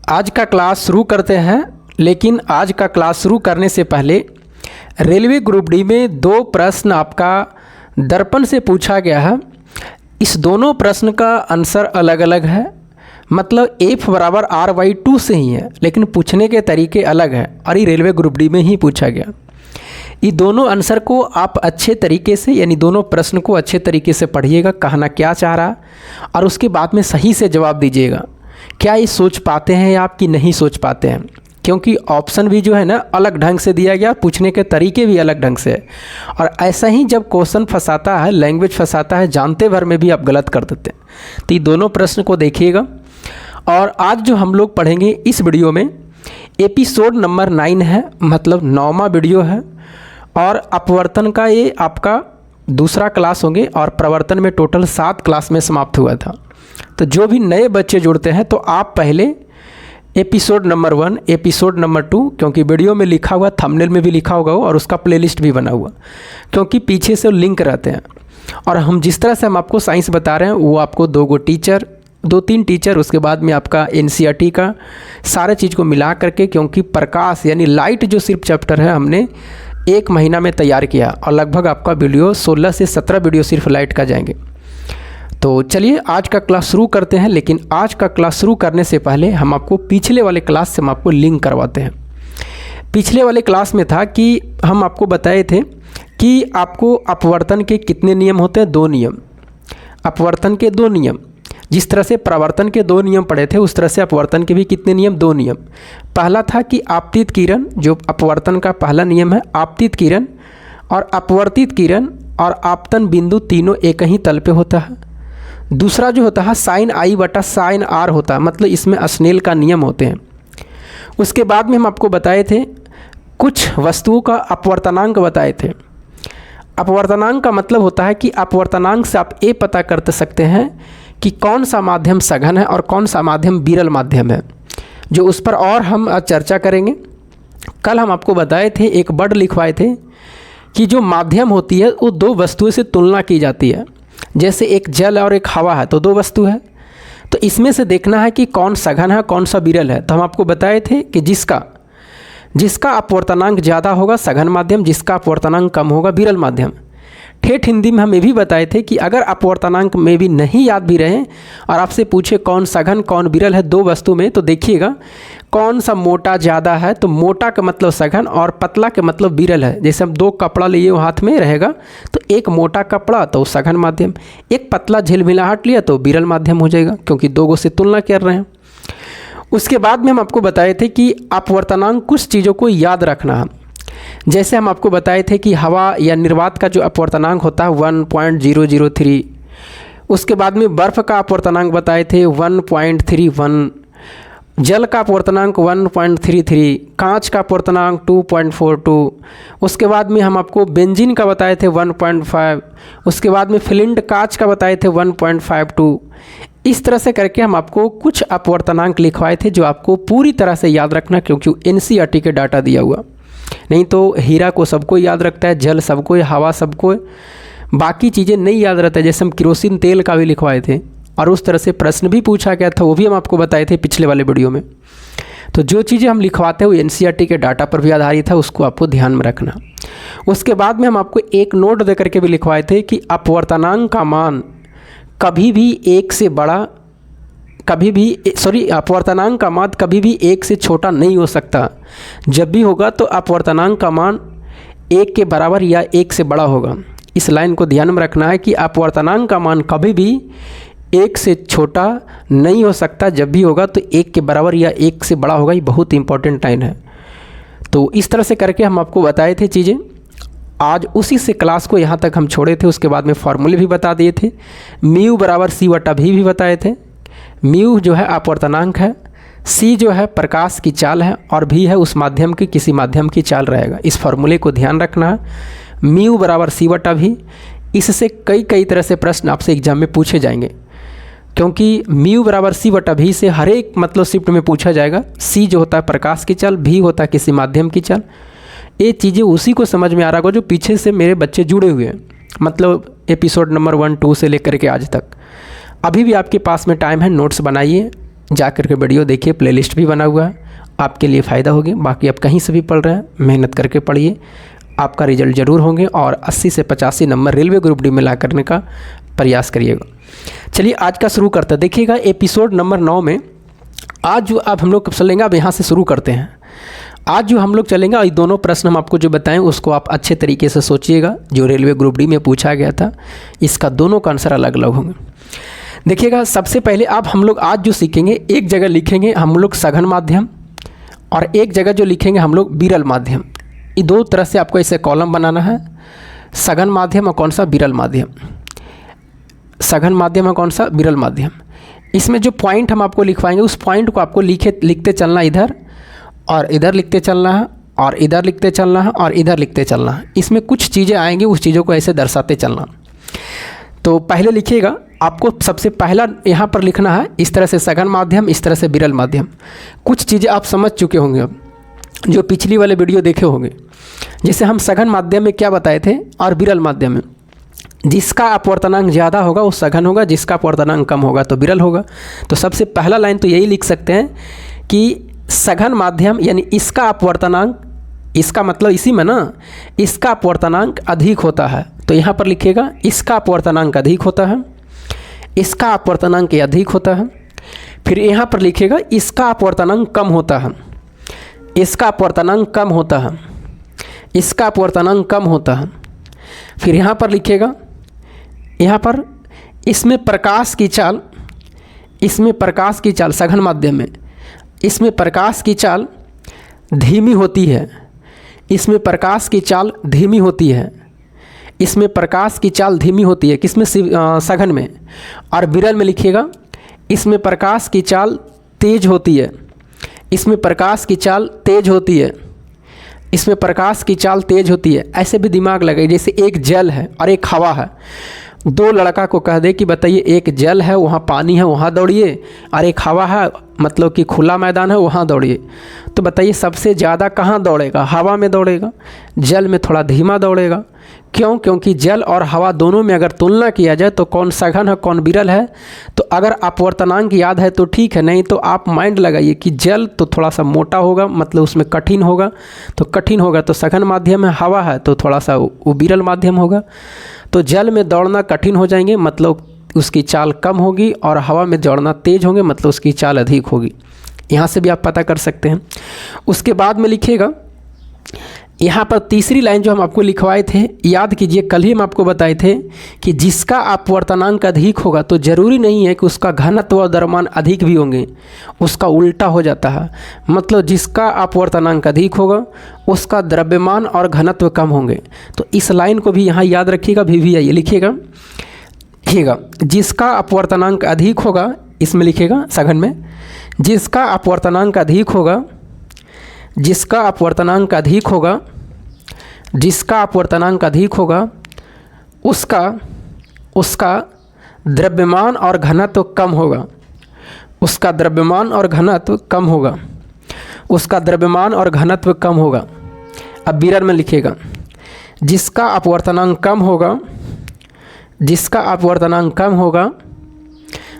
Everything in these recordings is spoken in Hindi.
आज का क्लास शुरू करते हैं, लेकिन आज का क्लास शुरू करने से पहले रेलवे ग्रुप डी में 2 प्रश्न आपका दर्पण से पूछा गया है। इस दोनों प्रश्न का आंसर अलग अलग है, मतलब F बराबर R/2 से ही है, लेकिन पूछने के तरीके अलग हैं और ये रेलवे ग्रुप डी में ही पूछा गया। ये दोनों आंसर को आप अच्छे तरीके से, यानी दोनों प्रश्न को अच्छे तरीके से पढ़िएगा, कहना क्या चाह रहा, और उसके बाद में सही से जवाब दीजिएगा। क्या ये सोच पाते हैं आप कि नहीं सोच पाते हैं, क्योंकि ऑप्शन भी जो है ना अलग ढंग से दिया गया, पूछने के तरीके भी अलग ढंग से है। और ऐसा ही जब क्वेश्चन फंसाता है, लैंग्वेज फंसाता है, जानते भर में भी आप गलत कर देते हैं। तो ये दोनों प्रश्न को देखिएगा। और आज जो हम लोग पढ़ेंगे इस वीडियो में एपिसोड नंबर 9 है, मतलब 9वां वीडियो है। और अपवर्तन का ये आपका दूसरा क्लास होंगे और प्रवर्तन में टोटल 7 क्लास में समाप्त हुआ था। तो जो भी नए बच्चे जुड़ते हैं तो आप पहले एपिसोड नंबर 1, एपिसोड नंबर 2, क्योंकि वीडियो में लिखा हुआ, थंबनेल में भी लिखा होगा और उसका प्लेलिस्ट भी बना हुआ, क्योंकि पीछे से लिंक रहते हैं। और हम जिस तरह से हम आपको साइंस बता रहे हैं वो आपको 2-3 टीचर, उसके बाद में आपका NCERT का सारे चीज़ को मिला करके, क्योंकि प्रकाश यानी लाइट जो सिर्फ चैप्टर है हमने 1 महीना में तैयार किया और लगभग आपका वीडियो 16 से 17 वीडियो सिर्फ लाइट का जाएंगे। तो चलिए आज का क्लास शुरू करते हैं। लेकिन आज का क्लास शुरू करने से पहले हम आपको पिछले वाले क्लास से हम आपको लिंक करवाते हैं। पिछले वाले क्लास में था कि हम आपको बताए थे कि आपको अपवर्तन के कितने नियम होते हैं, 2 नियम। अपवर्तन के 2 नियम, जिस तरह से प्रवर्तन के 2 नियम पढ़े थे उस तरह से अपवर्तन के भी कितने नियम, 2 नियम। पहला था कि आपतित किरण, जो अपवर्तन का पहला नियम है, आपतित किरण और अपवर्तित किरण और आपतन बिंदु तीनों एक ही तल पे होता है। दूसरा जो होता है sin I बटा sin R होता है, मतलब इसमें स्नेल का नियम होते हैं। उसके बाद में हम आपको बताए थे कुछ वस्तुओं का अपवर्तनांक बताए थे। अपवर्तनांक का मतलब होता है कि अपवर्तनांक से आप ये पता कर सकते हैं कि कौन सा माध्यम सघन है और कौन सा माध्यम विरल माध्यम है, जो उस पर और हम आज चर्चा करेंगे। कल हम आपको बताए थे, एक वर्ड लिखवाए थे कि जो माध्यम होती है वो 2 वस्तुओं से तुलना की जाती है। जैसे एक जल और एक हवा है तो 2 वस्तु है, तो इसमें से देखना है कि कौन सघन है कौन सा विरल है। तो हम आपको बताए थे कि जिसका अपवर्तनांक ज़्यादा होगा सघन माध्यम, जिसका अपवर्तनांक कम होगा विरल माध्यम। ठेठ हिंदी में हम ये भी बताए थे कि अगर अपवर्तनांक में भी नहीं याद भी रहे और आपसे पूछे कौन सघन कौन विरल है 2 वस्तु में, तो देखिएगा कौन सा मोटा ज़्यादा है, तो मोटा का मतलब सघन और पतला का मतलब विरल है। जैसे हम 2 कपड़ा लिए हाथ में रहेगा तो एक मोटा कपड़ा तो सघन माध्यम, एक पतला झिलमिलाहट लिया तो विरल माध्यम हो जाएगा, क्योंकि 2 से तुलना कर रहे हैं। उसके बाद में हम आपको बताए थे कि अपवर्तनांक कुछ चीज़ों को याद रखना है। जैसे हम आपको बताए थे कि हवा या निर्वात का जो अपवर्तनांक होता है 1.003, उसके बाद में बर्फ़ का अपवर्तनांक बताए थे 1.31, जल का अपवर्तनांक 1.33, कांच का अपवर्तनांक 2.42, उसके बाद में हम आपको बेंजीन का बताए थे 1.5, उसके बाद में फ्लिंट कांच का बताए थे 1.52। इस तरह से करके हम आपको कुछ अपवर्तनांक लिखवाए थे जो आपको पूरी तरह से याद रखना, क्योंकि NCERT के डाटा दिया हुआ। नहीं तो हीरा को सबको याद रखता है, जल सबको, हवा सबको, बाकी चीज़ें नहीं याद रहता है। जैसे हम केरोसिन तेल का भी लिखवाए थे और उस तरह से प्रश्न भी पूछा गया था, वो भी हम आपको बताए थे पिछले वाले वीडियो में। तो जो चीज़ें हम लिखवाते हैं वो NCERT के डाटा पर भी आधारित है, उसको आपको ध्यान में रखना। उसके बाद में हम आपको एक नोट दे करके भी लिखवाए थे कि अपवर्तनांक का मान कभी भी 1 से बड़ा, अपवर्तनांक का मान कभी भी 1 से छोटा नहीं हो सकता। जब भी होगा तो अपवर्तनांक का मान 1 के बराबर या 1 से बड़ा होगा। इस लाइन को ध्यान में रखना है कि अपवर्तनांक का मान कभी भी 1 से छोटा नहीं हो सकता, जब भी होगा तो 1 के बराबर या 1 से बड़ा होगा। ये बहुत इंपॉर्टेंट लाइन है। तो इस तरह से करके हम आपको बताए थे चीज़ें। आज उसी से क्लास को यहाँ तक हम छोड़े थे। उसके बाद में फॉर्मूले भी बता दिए थे, म्यू बराबर C/V भी बताए थे। म्यू जो है अपवर्तनांक है, C जो है प्रकाश की चाल है और V है उस माध्यम की, किसी माध्यम की चाल रहेगा। इस फॉर्मूले को ध्यान रखना है, म्यू बराबर C/V। इससे कई तरह से प्रश्न आपसे एग्जाम में पूछे जाएंगे, क्योंकि म्यू बराबर C/V से हर एक मतलब शिफ्ट में पूछा जाएगा। C जो होता है प्रकाश की चाल, V होता है किसी माध्यम की चाल। ये चीज़ें उसी को समझ में आ रहा होगा जो पीछे से मेरे बच्चे जुड़े हुए हैं, मतलब एपिसोड नंबर 1, 2 से लेकर के आज तक। अभी भी आपके पास में टाइम है, नोट्स बनाइए, जा कर के वीडियो देखिए, प्लेलिस्ट भी बना हुआ है, आपके लिए फ़ायदा होगी। बाकी आप कहीं से भी पढ़ रहे हैं, मेहनत करके पढ़िए, आपका रिजल्ट ज़रूर होंगे और 80 से 85 नंबर रेलवे ग्रुप डी में ला करने का प्रयास करिएगा। चलिए आज का शुरू करते हैं। देखिएगा एपिसोड नंबर 9 में आज जो अब हम लोग चलेंगे, अब यहाँ से शुरू करते हैं। आज जो हम लोग चलेंगे, ये दोनों प्रश्न हम आपको जो बताएं उसको आप अच्छे तरीके से सोचिएगा। जो रेलवे ग्रुप डी में पूछा गया था, इसका दोनों का आंसर अलग अलग होंगे। देखिएगा, सबसे पहले अब हम लोग आज जो सीखेंगे, एक जगह लिखेंगे हम लोग सघन माध्यम और एक जगह जो लिखेंगे हम लोग विरल माध्यम। ये दो तरह से आपको ऐसे कॉलम बनाना है, सघन माध्यम और कौन सा विरल माध्यम। सघन माध्यम और कौन सा विरल माध्यम। इसमें जो पॉइंट हम आपको लिखवाएंगे उस पॉइंट को आपको लिखते चलना, इधर और इधर लिखते चलना है और इधर लिखते चलना है और इधर लिखते चलना है। इसमें कुछ चीज़ें आएंगी, उस चीज़ों को ऐसे दर्शाते चलना। तो पहले लिखिएगा, आपको सबसे पहला यहाँ पर लिखना है इस तरह से सघन माध्यम, इस तरह से विरल माध्यम। कुछ चीज़ें आप समझ चुके होंगे अब, जो पिछली वाले वीडियो देखे होंगे। जैसे हम सघन माध्यम में क्या बताए थे और विरल माध्यम में, जिसका अपवर्तनांक ज़्यादा होगा वो सघन होगा, जिसका अपवर्तनांक कम होगा तो विरल होगा। तो सबसे पहला लाइन तो यही लिख सकते हैं कि सघन माध्यम यानी इसका अपवर्तनांक, इसका मतलब इसी में ना, इसका अपवर्तनांक अधिक होता है। तो यहाँ पर लिखिएगा इसका अपवर्तनांक अधिक होता है, इसका अपवर्तनांक अधिक होता है। फिर यहाँ पर लिखिएगा इसका अपवर्तनांक कम होता है, इसका अपवर्तनांक कम होता है, इसका अपवर्तनांक कम होता है। फिर यहाँ पर लिखिएगा, यहाँ पर इसमें प्रकाश की चाल, इसमें प्रकाश की चाल सघन माध्यम में, इसमें प्रकाश की चाल धीमी होती है, इसमें प्रकाश की चाल धीमी होती है, इसमें प्रकाश की चाल धीमी होती है। किसमें? सघन में। और विरल में लिखिएगा इसमें प्रकाश की चाल तेज होती है, इसमें प्रकाश की चाल तेज होती है, इसमें प्रकाश की चाल तेज होती है। ऐसे भी दिमाग लगाइए, जैसे एक जल है और एक हवा है। दो लड़का को कह दे कि बताइए, एक जल है वहाँ पानी है वहाँ दौड़िए, और एक हवा है मतलब कि खुला मैदान है वहाँ दौड़िए। तो बताइए सबसे ज़्यादा कहाँ दौड़ेगा? हवा में दौड़ेगा, जल में थोड़ा धीमा दौड़ेगा। क्यों? क्योंकि जल और हवा दोनों में अगर तुलना किया जाए तो कौन सघन है कौन विरल है। तो अगर अपवर्तनांक याद है तो ठीक है, नहीं तो आप माइंड लगाइए कि जल तो थोड़ा सा मोटा होगा, मतलब उसमें कठिन होगा, तो कठिन होगा तो सघन माध्यम है। हवा है तो थोड़ा सा वो विरल माध्यम होगा। तो जल में दौड़ना कठिन हो जाएंगे, मतलब उसकी चाल कम होगी, और हवा में दौड़ना तेज होंगे, मतलब उसकी चाल अधिक होगी। यहाँ से भी आप पता कर सकते हैं। उसके बाद में लिखिएगा, यहाँ पर तीसरी लाइन जो हम आपको लिखवाए थे, याद कीजिए कल ही हम आपको बताए थे कि जिसका अपवर्तनांक अधिक होगा तो ज़रूरी नहीं है कि उसका घनत्व और द्रव्यमान अधिक भी होंगे, उसका उल्टा हो जाता है। मतलब जिसका अपवर्तनांक अधिक होगा उसका द्रव्यमान और घनत्व कम होंगे। तो इस लाइन को भी यहाँ याद रखिएगा, भी आइए लिखिएगा, जिसका अपवर्तनांक अधिक होगा, इसमें लिखिएगा सघन में, जिसका अपवर्तनांक अधिक होगा, जिसका अपवर्तनांक अधिक होगा, जिसका अपवर्तनांक अधिक होगा, उसका द्रव्यमान और घनत्व कम होगा, उसका द्रव्यमान और घनत्व कम होगा, उसका द्रव्यमान और घनत्व कम होगा। अब विरल में लिखिएगा, जिसका अपवर्तनांक कम होगा, जिसका अपवर्तनांक कम होगा,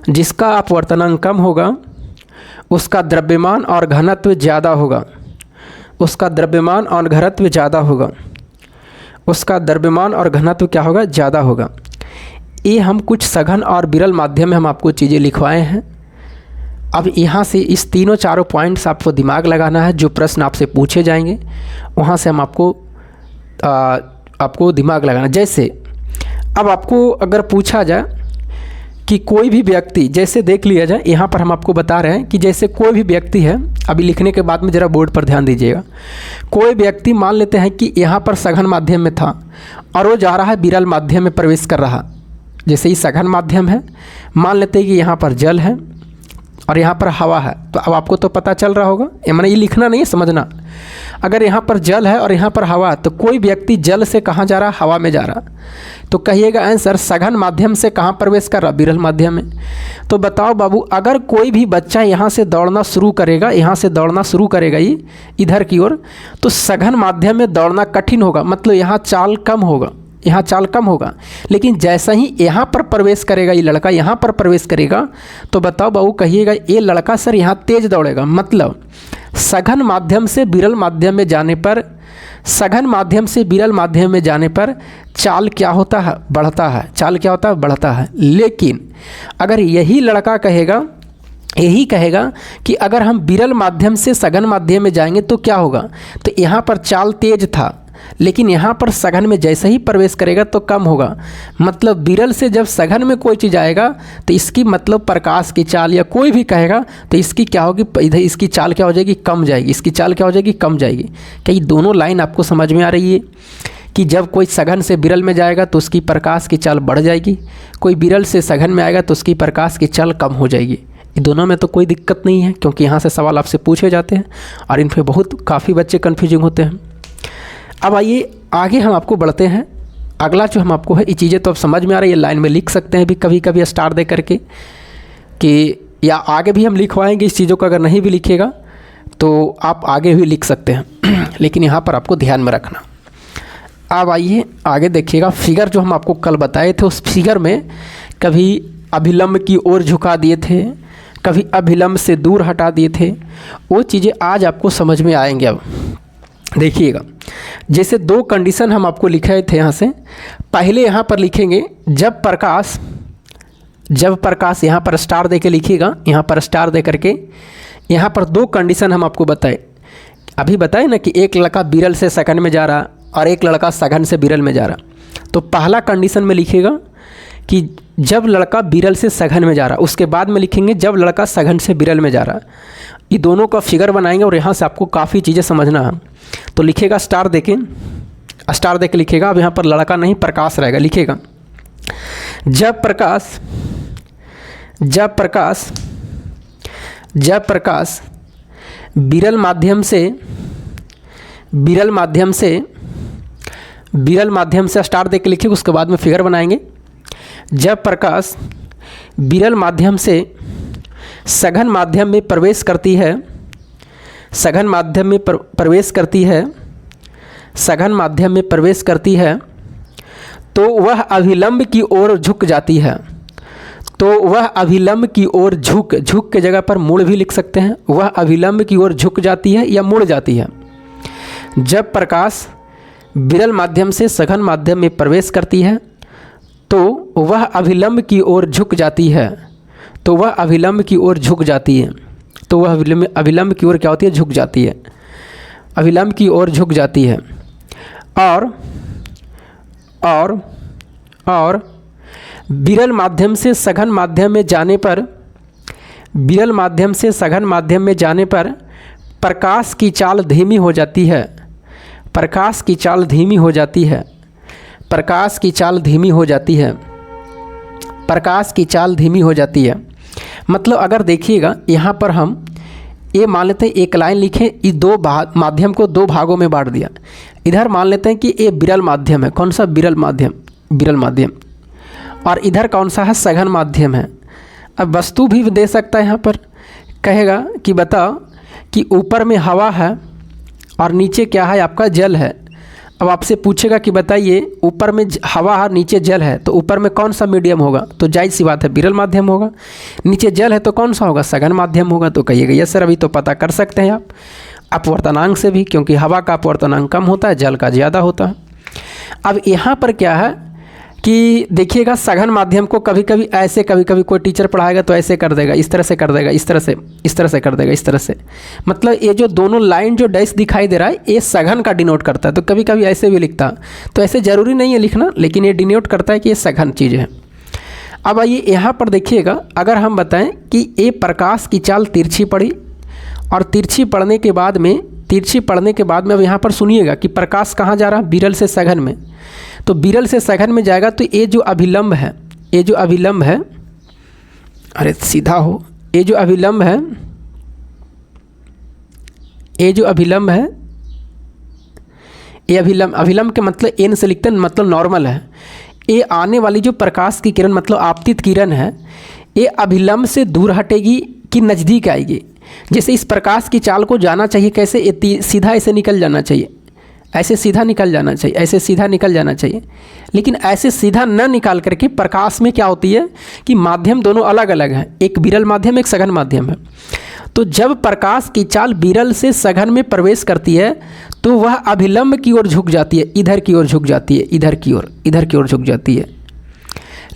जिसका अपवर्तनांक कम होगा, उसका द्रव्यमान और घनत्व ज़्यादा होगा, उसका द्रव्यमान और घनत्व ज़्यादा होगा, उसका द्रव्यमान और घनत्व क्या होगा? ज़्यादा होगा। ये हम कुछ सघन और विरल माध्यम में हम आपको चीज़ें लिखवाए हैं। अब यहाँ से इस तीनों चारों पॉइंट्स आपको दिमाग लगाना है। जो प्रश्न आपसे पूछे जाएंगे वहाँ से हम आपको दिमाग लगाना। जैसे अब आपको अगर पूछा जाए कि कोई भी व्यक्ति, जैसे देख लिया जाए, यहाँ पर हम आपको बता रहे हैं कि जैसे कोई भी व्यक्ति है, अभी लिखने के बाद में ज़रा बोर्ड पर ध्यान दीजिएगा। कोई व्यक्ति मान लेते हैं कि यहाँ पर सघन माध्यम में था और वो जा रहा है विरल माध्यम में प्रवेश कर रहा। जैसे ही सघन माध्यम है, मान लेते हैं कि यहाँ पर जल है और यहाँ पर हवा है। तो अब आपको तो पता चल रहा होगा, मैंने ये लिखना नहीं है, समझना। अगर यहाँ पर जल है और यहाँ पर हवा, तो कोई व्यक्ति जल से कहाँ जा रहा? हवा में जा रहा। तो कहिएगा आंसर सघन माध्यम से कहाँ प्रवेश कर रहा? विरल माध्यम में। तो बताओ बाबू, अगर कोई भी बच्चा यहाँ से दौड़ना शुरू करेगा, यहाँ से दौड़ना शुरू करेगा ये इधर की ओर, तो सघन माध्यम में दौड़ना कठिन होगा, मतलब यहाँ चाल कम होगा, यहाँ चाल कम होगा। लेकिन जैसा ही यहाँ पर प्रवेश करेगा, ये लड़का यहाँ पर प्रवेश करेगा, तो बताओ बाबू कहिएगा ये लड़का सर यहाँ तेज दौड़ेगा। मतलब सघन माध्यम से विरल माध्यम में जाने पर, सघन माध्यम से विरल माध्यम में जाने पर चाल क्या होता है, बढ़ता है। चाल क्या होता है, बढ़ता है। लेकिन अगर यही लड़का कहेगा, यही कहेगा कि अगर हम विरल माध्यम से सघन माध्यम में जाएंगे तो क्या होगा, तो यहाँ पर चाल तेज था, लेकिन यहाँ पर सघन में जैसे ही प्रवेश करेगा तो कम होगा। मतलब विरल से जब सघन में कोई चीज़ आएगा तो इसकी मतलब प्रकाश की चाल या कोई भी कहेगा तो इसकी क्या होगी, इधर इसकी चाल क्या हो जाएगी, कम जाएगी। इसकी चाल क्या हो जाएगी, कम जाएगी। क्या ये दोनों लाइन आपको समझ में आ रही है कि जब कोई सघन से विरल में जाएगा तो उसकी प्रकाश की चाल बढ़ जाएगी, कोई विरल से सघन में आएगा तो उसकी प्रकाश की चाल कम हो जाएगी। ये दोनों में तो कोई दिक्कत नहीं है, क्योंकि यहाँ से सवाल आपसे पूछे जाते हैं और इन पर बहुत काफ़ी बच्चे कन्फ्यूजिंग होते हैं। अब आइए आगे हम आपको बढ़ते हैं। अगला जो हम आपको है, ये चीज़ें तो अब समझ में आ रही है, लाइन में लिख सकते हैं भी कभी कभी स्टार दे करके, कि या आगे भी हम लिखवाएंगे इस चीज़ों को। अगर नहीं भी लिखेगा तो आप आगे भी लिख सकते हैं लेकिन यहाँ पर आपको ध्यान में रखना। अब आइए आगे देखिएगा, फिगर जो हम आपको कल बताए थे उस फिगर में कभी अभिलंब की ओर झुका दिए थे, कभी अभिलंब से दूर हटा दिए थे, वो चीज़ें आज आपको समझ में आएंगे। अब देखिएगा, जैसे दो कंडीशन हम आपको लिखे थे यहाँ से। पहले यहाँ पर लिखेंगे जब प्रकाश यहाँ पर स्टार दे के लिखिएगा, यहाँ पर स्टार दे करके यहाँ पर दो कंडीशन हम आपको बताए। अभी बताए ना कि एक लड़का विरल से सघन में जा रहा और एक लड़का सघन से विरल में जा रहा। तो पहला कंडीशन में लिखिएगा कि जब लड़का विरल से सघन में जा रहा, उसके बाद में लिखेंगे जब लड़का सघन से विरल में जा रहा। ये दोनों का फिगर बनाएंगे और यहाँ से आपको काफ़ी चीज़ें समझना है। तो लिखेगा स्टार देके, स्टार देके लिखेगा। अब यहाँ पर लड़का नहीं प्रकाश रहेगा, लिखेगा जब प्रकाश विरल माध्यम से स्टार देके लिखिएगा। उसके बाद में फिगर बनाएंगे। जब प्रकाश विरल माध्यम से सघन माध्यम में प्रवेश करती है, सघन माध्यम में प्रवेश करती है तो वह अभिलंब की ओर झुक जाती है। तो वह अभिलंब की ओर झुक के जगह पर मुड़ भी लिख सकते हैं। वह अभिलंब की ओर झुक जाती है या मुड़ जाती है। जब प्रकाश विरल माध्यम से सघन माध्यम में प्रवेश करती है तो वह अभिलंब की ओर झुक जाती है। तो वह अभिलंब की ओर झुक जाती है। तो वह अभिलंब की ओर क्या होती है, झुक जाती है। अभिलंब की ओर झुक जाती है। और विरल माध्यम से सघन माध्यम में जाने पर प्रकाश की चाल धीमी हो जाती है। प्रकाश की चाल धीमी हो जाती है। मतलब अगर देखिएगा यहाँ पर हम ये मान लेते हैं, एक लाइन लिखें, इस दो माध्यम को दो भागों में बांट दिया। इधर मान लेते हैं कि ये विरल माध्यम है। कौन सा, विरल माध्यम। और इधर कौन सा है, सघन माध्यम है। अब वस्तु भी दे सकता है। यहाँ पर कहेगा कि बताओ कि ऊपर में हवा है और नीचे क्या है, आपका जल है। अब आपसे पूछेगा कि बताइए ऊपर में हवा है, नीचे जल है, तो ऊपर में कौन सा मीडियम होगा, तो जायज़ सी बात है विरल माध्यम होगा। नीचे जल है तो कौन सा होगा, सघन माध्यम होगा। तो कहिएगा यस सर, अभी तो पता कर सकते हैं आप अपवर्तनांक से भी, क्योंकि हवा का अपवर्तनांक कम होता है, जल का ज़्यादा होता है। अब यहाँ पर क्या है कि देखिएगा सघन माध्यम को कभी कभी ऐसे, कभी कभी कोई टीचर पढ़ाएगा तो ऐसे कर देगा, इस तरह से कर देगा, इस तरह से कर देगा, इस तरह से। मतलब ये जो दोनों लाइन जो डैश दिखाई दे रहा है ये सघन का डिनोट करता है। तो कभी कभी ऐसे भी लिखता, तो ऐसे ज़रूरी नहीं है लिखना, लेकिन ये डिनोट करता है कि ये सघन चीज़ है। अब आइए यहाँ पर देखिएगा, अगर हम बताएं कि ये प्रकाश की चाल तिरछी पड़ी और तिरछी पड़ने के बाद में अब यहाँ पर सुनिएगा कि प्रकाश कहाँ जा रहा है, विरल से सघन में। तो विरल से सघन में जाएगा तो ये जो अभिलंब है, अरे सीधा हो, ये जो अभिलंब है, ये अभिलंब के मतलब एन से लिखते हैं, मतलब नॉर्मल है। ये आने वाली जो प्रकाश की किरण मतलब आपतित किरण है, ये अभिलंब से दूर हटेगी कि नज़दीक आएगी। जैसे इस प्रकाश की चाल को जाना चाहिए कैसे, सीधा ऐसे निकल जाना चाहिए, ऐसे सीधा निकल जाना चाहिए, ऐसे सीधा निकल जाना चाहिए। लेकिन ऐसे सीधा न निकाल करके प्रकाश में क्या होती है कि माध्यम दोनों अलग अलग हैं, एक विरल माध्यम एक सघन माध्यम है। तो जब प्रकाश की चाल विरल से सघन में प्रवेश करती है तो वह अभिलंब की ओर झुक जाती है, इधर की ओर झुक जाती है, इधर की ओर झुक जाती है।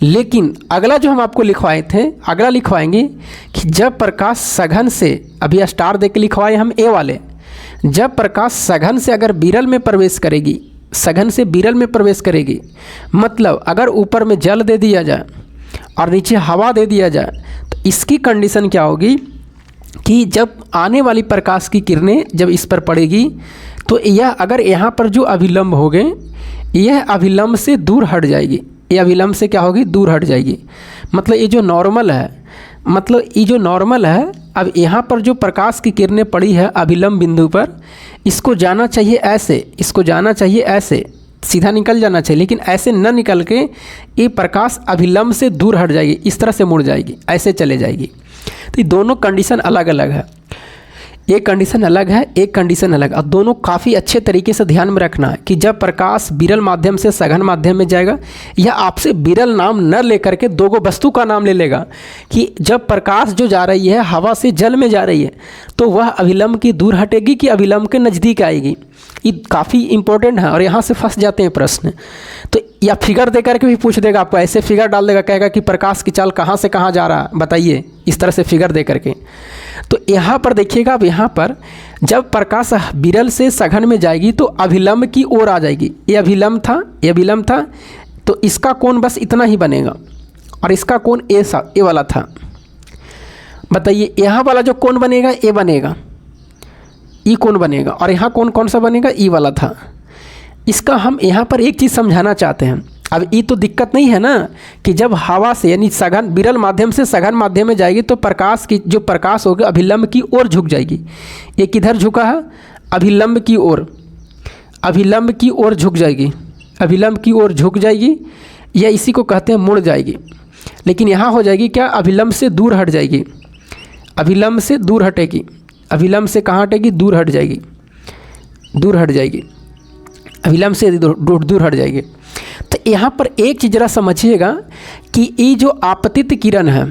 लेकिन अगला जो हम आपको लिखवाए थे, अगला लिखवाएंगे कि जब प्रकाश सघन से, अभी स्टार दे के लिखवाए हम ए वाले, जब प्रकाश सघन से अगर विरल में प्रवेश करेगी, सघन से विरल में प्रवेश करेगी, मतलब अगर ऊपर में जल दे दिया जाए और नीचे हवा दे दिया जाए, तो इसकी कंडीशन क्या होगी कि जब आने वाली प्रकाश की किरणें जब इस पर पड़ेगी तो यह अगर यहाँ पर जो अभिलंब हो गए, यह अभिलंब से दूर हट जाएगी, ये अभिलंब से क्या होगी, दूर हट जाएगी। मतलब ये जो नॉर्मल है, अब यहाँ पर जो प्रकाश की किरणें पड़ी है अभिलंब बिंदु पर, इसको जाना चाहिए ऐसे, इसको जाना चाहिए ऐसे, सीधा निकल जाना चाहिए, लेकिन ऐसे न निकल के ये प्रकाश अभिलंब से दूर हट जाएगी, इस तरह से मुड़ जाएगी, ऐसे चले जाएगी। तो ये दोनों कंडीशन अलग अलग है, एक कंडीशन अलग है, एक कंडीशन अलग। और दोनों काफ़ी अच्छे तरीके से ध्यान में रखना है कि जब प्रकाश विरल माध्यम से सघन माध्यम में जाएगा, यह आपसे विरल नाम न लेकर के दो वस्तु का नाम ले लेगा कि जब प्रकाश जो जा रही है हवा से जल में जा रही है तो वह अभिलंब की दूर हटेगी कि अभिलंब के नज़दीक आएगी। ये काफ़ी इंपॉर्टेंट है और यहाँ से फंस जाते हैं प्रश्न। तो या फिगर दे करके भी पूछ देगा आपको, ऐसे फिगर डाल देगा, कहेगा कि प्रकाश की चाल कहाँ से कहाँ जा रहा है बताइए, इस तरह से फिगर दे करके। तो यहाँ पर देखिएगा, अब यहाँ पर जब प्रकाश विरल से सघन में जाएगी तो अभिलंब की ओर आ जाएगी। ये अभिलंब था तो इसका कोण बस इतना ही बनेगा और इसका कोण ए वाला था। बताइए यहाँ वाला जो कोण बनेगा ए बनेगा, ई कोण बनेगा, और यहाँ कोण कौन सा बनेगा, ई वाला था। इसका हम यहाँ पर एक चीज़ समझाना चाहते हैं। अब ये तो दिक्कत नहीं है ना कि जब हवा से यानी सघन विरल माध्यम से सघन माध्यम में जाएगी तो प्रकाश की जो प्रकाश होगी अभिलंब की ओर झुक जाएगी। ये किधर झुका है, अभिलंब की ओर, अभिलंब की ओर झुक जाएगी, अभिलंब की ओर झुक जाएगी, या इसी को कहते हैं मुड़ जाएगी। लेकिन यहाँ हो जाएगी क्या, अभिलंब से दूर हट जाएगी, अभिलंब से दूर हटेगी, अभिलंब से कहाँ हटेगी, दूर हट जाएगी, दूर हट जाएगी, अभिलंब से दूर हट जाएगी। तो यहाँ पर एक चीज़ जरा समझिएगा कि ये जो आपतित किरण है,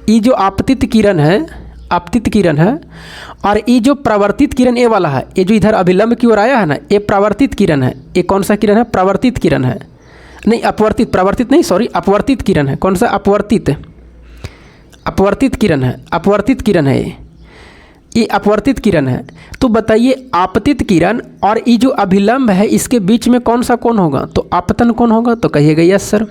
ये जो आपतित किरण है और ये जो प्रवर्तित किरण ये वाला है, ये जो इधर अभिलंब की ओर आया है ना, ये प्रवर्तित किरण है। ये कौन सा किरण है, प्रवर्तित किरण है, नहीं अपवर्तित, प्रवर्तित नहीं, सॉरी अपवर्तित किरण है। कौन सा, अपवर्तित किरण है, अपवर्तित किरण है, ये अपवर्तित किरण है। तो बताइए आपतित किरण और ये जो अभिलंब है इसके बीच में कौन सा कोण होगा, तो आपतन कोण होगा। तो कहिएगा यस सर।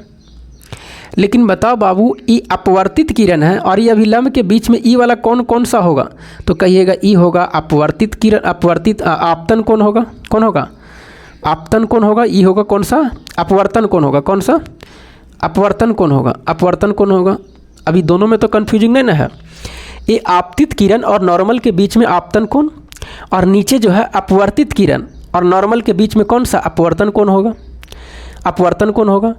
लेकिन बताओ बाबू, ये अपवर्तित किरण है और ये अभिलंब के बीच में ई वाला कोण कौन सा होगा, तो कहिएगा ई होगा अपवर्तित किरण, अपवर्तित आपतन कोण होगा, कौन होगा, आपतन कोण होगा। ई होगा कौन सा, अपवर्तन कोण होगा, कौन सा, अपवर्तन कोण होगा, अपवर्तन कोण होगा। अभी दोनों में तो कन्फ्यूजिंग नहीं ना है। ये आपतित किरण और नॉर्मल के बीच में आपतन कोण, और नीचे जो है अपवर्तित किरण और नॉर्मल के बीच में कौन सा, अपवर्तन कोण होगा, अपवर्तन कोण होगा।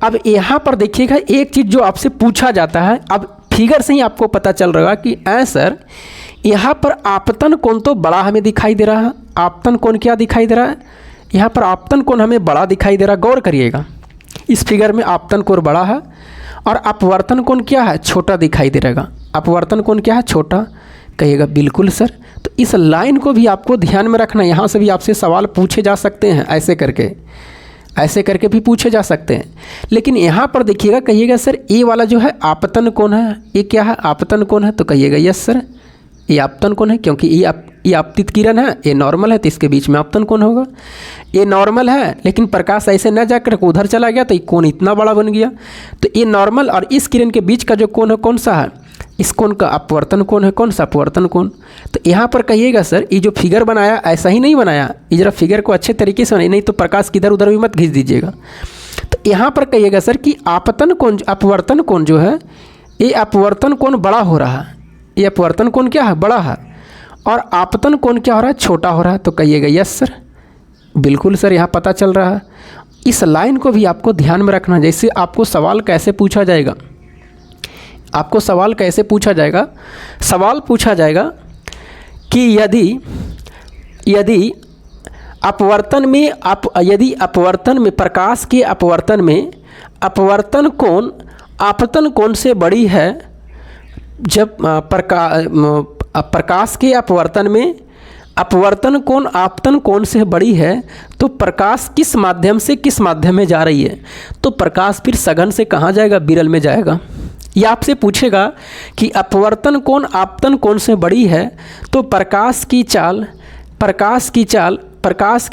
अब यहाँ पर देखिएगा एक चीज़ जो आपसे पूछा जाता है, अब फिगर से ही आपको पता चल रहा कि सर यहाँ पर आपतन कोण तो बड़ा हमें दिखाई दे रहा है। आपतन कोण क्या दिखाई दे रहा है, यहाँ पर आपतन कोण हमें बड़ा दिखाई दे रहा है। गौर करिएगा, इस फिगर में आपतन कोण बड़ा है और अपवर्तन कोण क्या है, छोटा दिखाई दे रहेगा। अपवर्तन कोण क्या है, छोटा। कहिएगा बिल्कुल सर। तो इस लाइन को भी आपको ध्यान में रखना, यहाँ से भी आपसे सवाल पूछे जा सकते हैं, ऐसे करके भी पूछे जा सकते हैं। लेकिन यहाँ पर देखिएगा, कहिएगा सर ये वाला जो है आपतन कोण है, ये क्या है, आपतन कोण है। तो कहिएगा यस सर, ये आपतन कोण है, क्योंकि ये आपतित किरण है, ये नॉर्मल है, तो इसके बीच में आपतन कोण होगा। ये नॉर्मल है लेकिन प्रकाश ऐसे न जाकर उधर चला गया तो ये कोण इतना बड़ा बन गया। तो ये नॉर्मल और इस किरण के बीच का जो कोण है कौन सा है, इस कोण का अपवर्तन कोण है। कौन सा, अपवर्तन कोण। तो यहाँ पर कहिएगा सर ये जो फिगर बनाया ऐसा ही नहीं बनाया, ये जरा फिगर को अच्छे तरीके से बनाइए, नहीं तो प्रकाश किधर उधर भी मत खींच दीजिएगा। तो यहाँ पर कहिएगा सर कि आपतन कोण, अपवर्तन कोण जो है, ये अपवर्तन कोण बड़ा हो रहा है, ये अपवर्तन कोण क्या है, बड़ा है, और आपतन कोण क्या हो रहा है, छोटा हो रहा है। तो कहिएगा यस सर, बिल्कुल सर, यहाँ पता चल रहा है। इस लाइन को भी आपको ध्यान में रखना। जैसे आपको सवाल कैसे पूछा जाएगा, आपको सवाल कैसे पूछा जाएगा, सवाल पूछा जाएगा कि यदि अपवर्तन में यदि अपवर्तन में प्रकाश के अपवर्तन में अपवर्तन कोण आपतन कोण से बड़ी है, जब प्रकाश के अपवर्तन में अपवर्तन कोण आपतन कोण से बड़ी है तो प्रकाश किस माध्यम से किस माध्यम में जा रही है, तो प्रकाश फिर सघन से कहाँ जाएगा, विरल में जाएगा। यह आपसे पूछेगा कि अपवर्तन कोण आपतन कोण से बड़ी है तो प्रकाश की